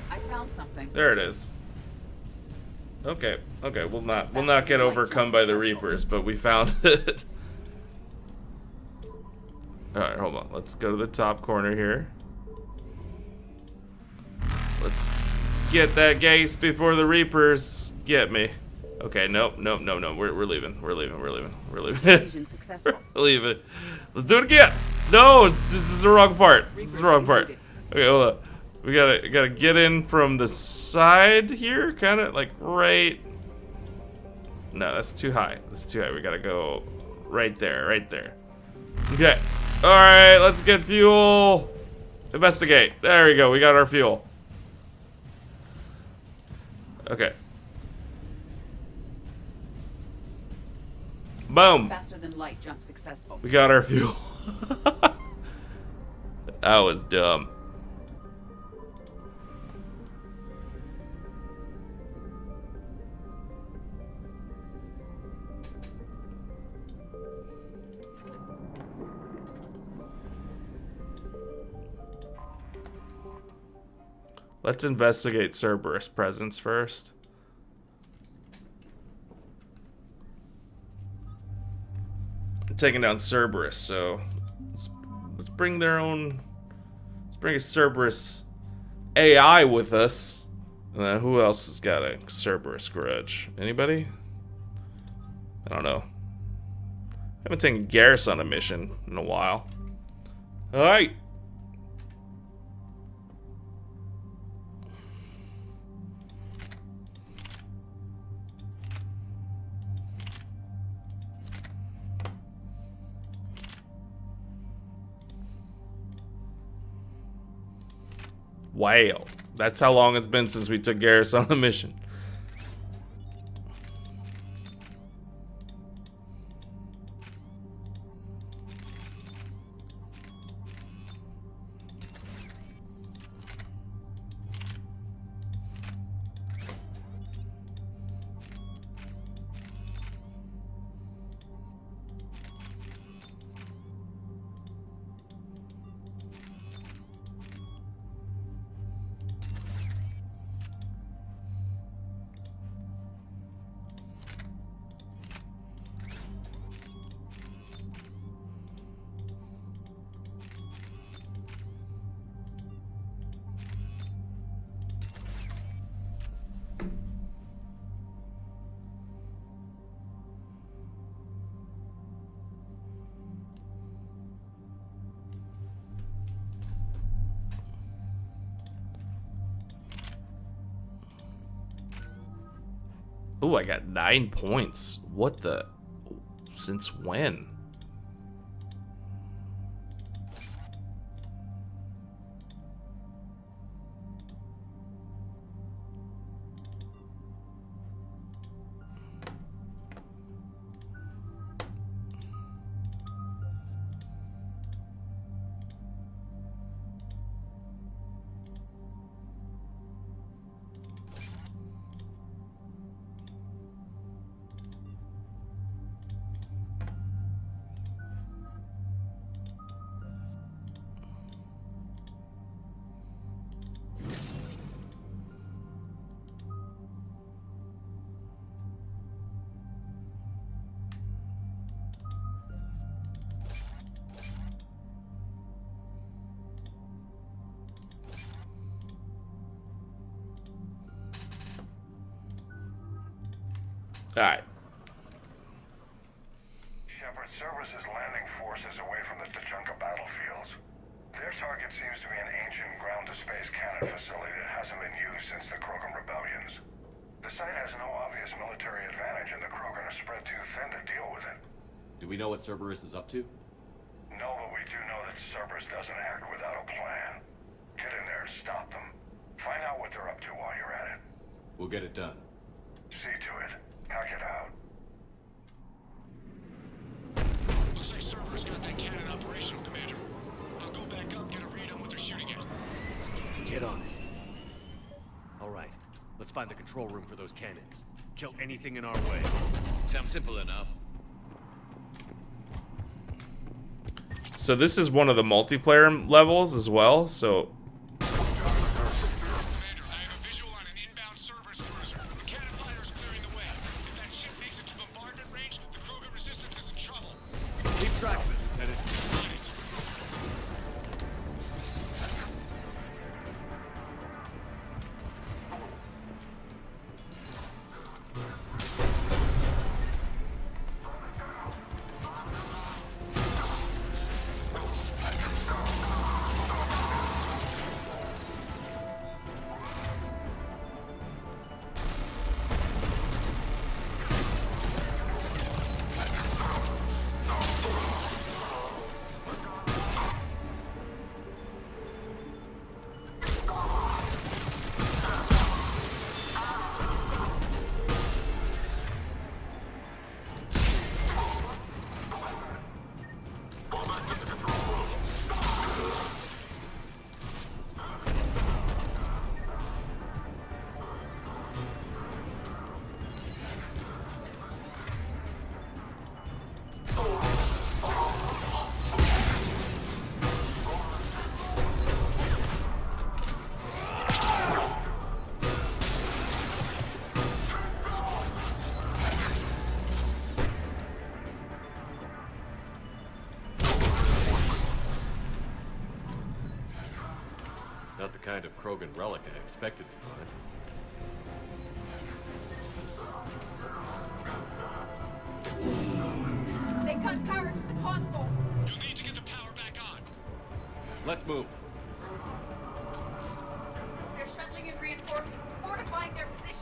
I found something. There it is. Okay, we'll not get overcome by the Reapers, but we found it. Alright, hold on. Let's go to the top corner here. Let's get that gas before the Reapers get me. Okay, nope. We're leaving. We're leaving. Successful. We're leaving. Let's do it again. No, this is the wrong part. This is the wrong part. Okay, hold on. We gotta get in from the side here, kind of like right. No, that's too high. That's too high. We gotta go right there, right there. Okay. All right, let's get fuel. Investigate. There we go. We got our fuel. Okay. Boom. Faster than light jump successful. We got our fuel. That was dumb. Let's investigate Cerberus presence first. I'm taking down Cerberus, so let's bring their own. Let's bring a Cerberus AI with us. And then who else has got a Cerberus grudge? Anybody? I don't know. I haven't taken Garrus on a mission in a while. All right. Wow, that's how long it's been since we took Garrus on a mission. Ooh, I got 9 points. What the? Since when? Alright. Shepard, Cerberus's landing forces away from the Tachanka battlefields. Their target seems to be an ancient ground-to-space cannon facility that hasn't been used since the Krogan rebellions. The site has no obvious military advantage, and the Krogan are spread too thin to deal with it. Do we know what Cerberus is up to? No, but we do know that Cerberus doesn't act without a plan. Get in there and stop them. Find out what they're up to while you're at it. We'll get it done. See to it. Hack it out. Looks like Cerberus got that cannon operational, Commander. I'll go back up, get a read on what they're shooting at. Get on it. All right. Let's find the control room for those cannons. Kill anything in our way. Sounds simple enough. So this is one of the multiplayer levels as well, so... Keep track of it, Lieutenant. Not the kind of Krogan relic I expected to find. They cut power to the console. You'll need to get the power back on. Let's move. They're shuttling in reinforcements, fortifying their position.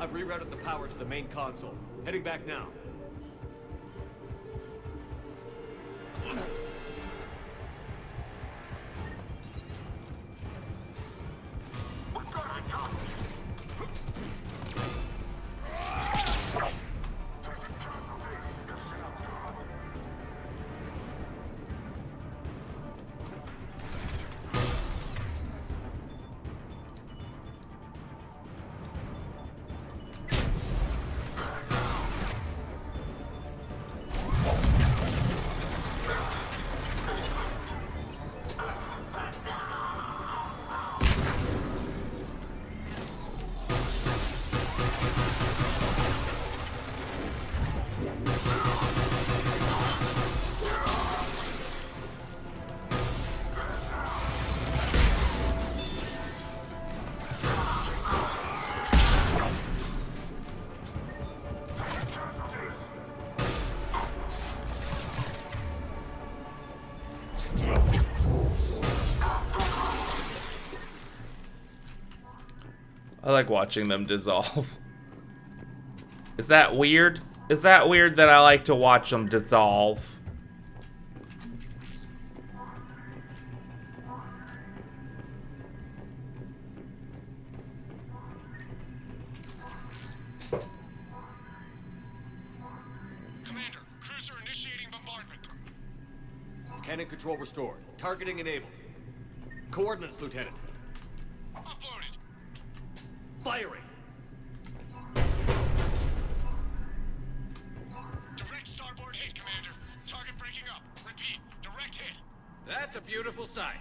I've rerouted the power to the main console. Heading back now. I like watching them dissolve. Is that weird? Is that weird that I like to watch them dissolve? Commander, cruiser initiating bombardment. Cannon control restored. Targeting enabled. Coordinates, Lieutenant. Uploaded. Firing. Direct starboard hit, Commander. Target breaking up. Repeat, direct hit. That's a beautiful sight.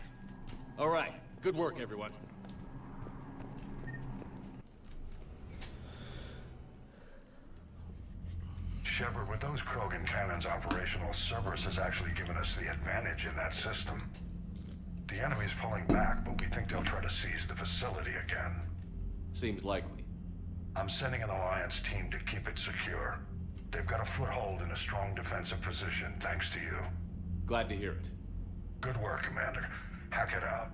All right. Good work, everyone. Shepard, with those Krogan cannons operational, Cerberus has actually given us the advantage in that system. The enemy's pulling back, but we think they'll try to seize the facility again. Seems likely. I'm sending an Alliance team to keep it secure. They've got a foothold in a strong defensive position, thanks to you. Glad to hear it. Good work, Commander. Hack it out.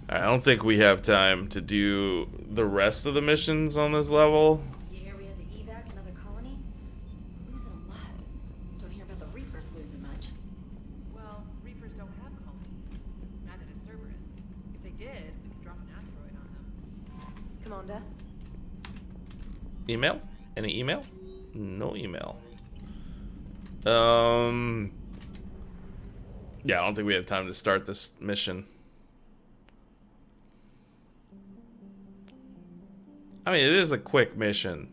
I don't think we have time to do the rest of the missions on this level. You hear we had to evac another colony? We're losing a lot. Don't hear about the Reapers losing much. Well, Reapers don't have colonies. Neither does Cerberus. If they did, we could drop an asteroid on them. Commander? Email? Any email? No email. Yeah, I don't think we have time to start this mission. I mean, it is a quick mission.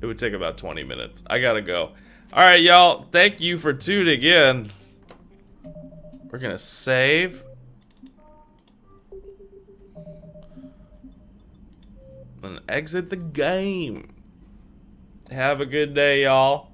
It would take about 20 minutes. I gotta go. Alright, y'all. Thank you for tuning in. We're gonna save. And exit the game. Have a good day, y'all.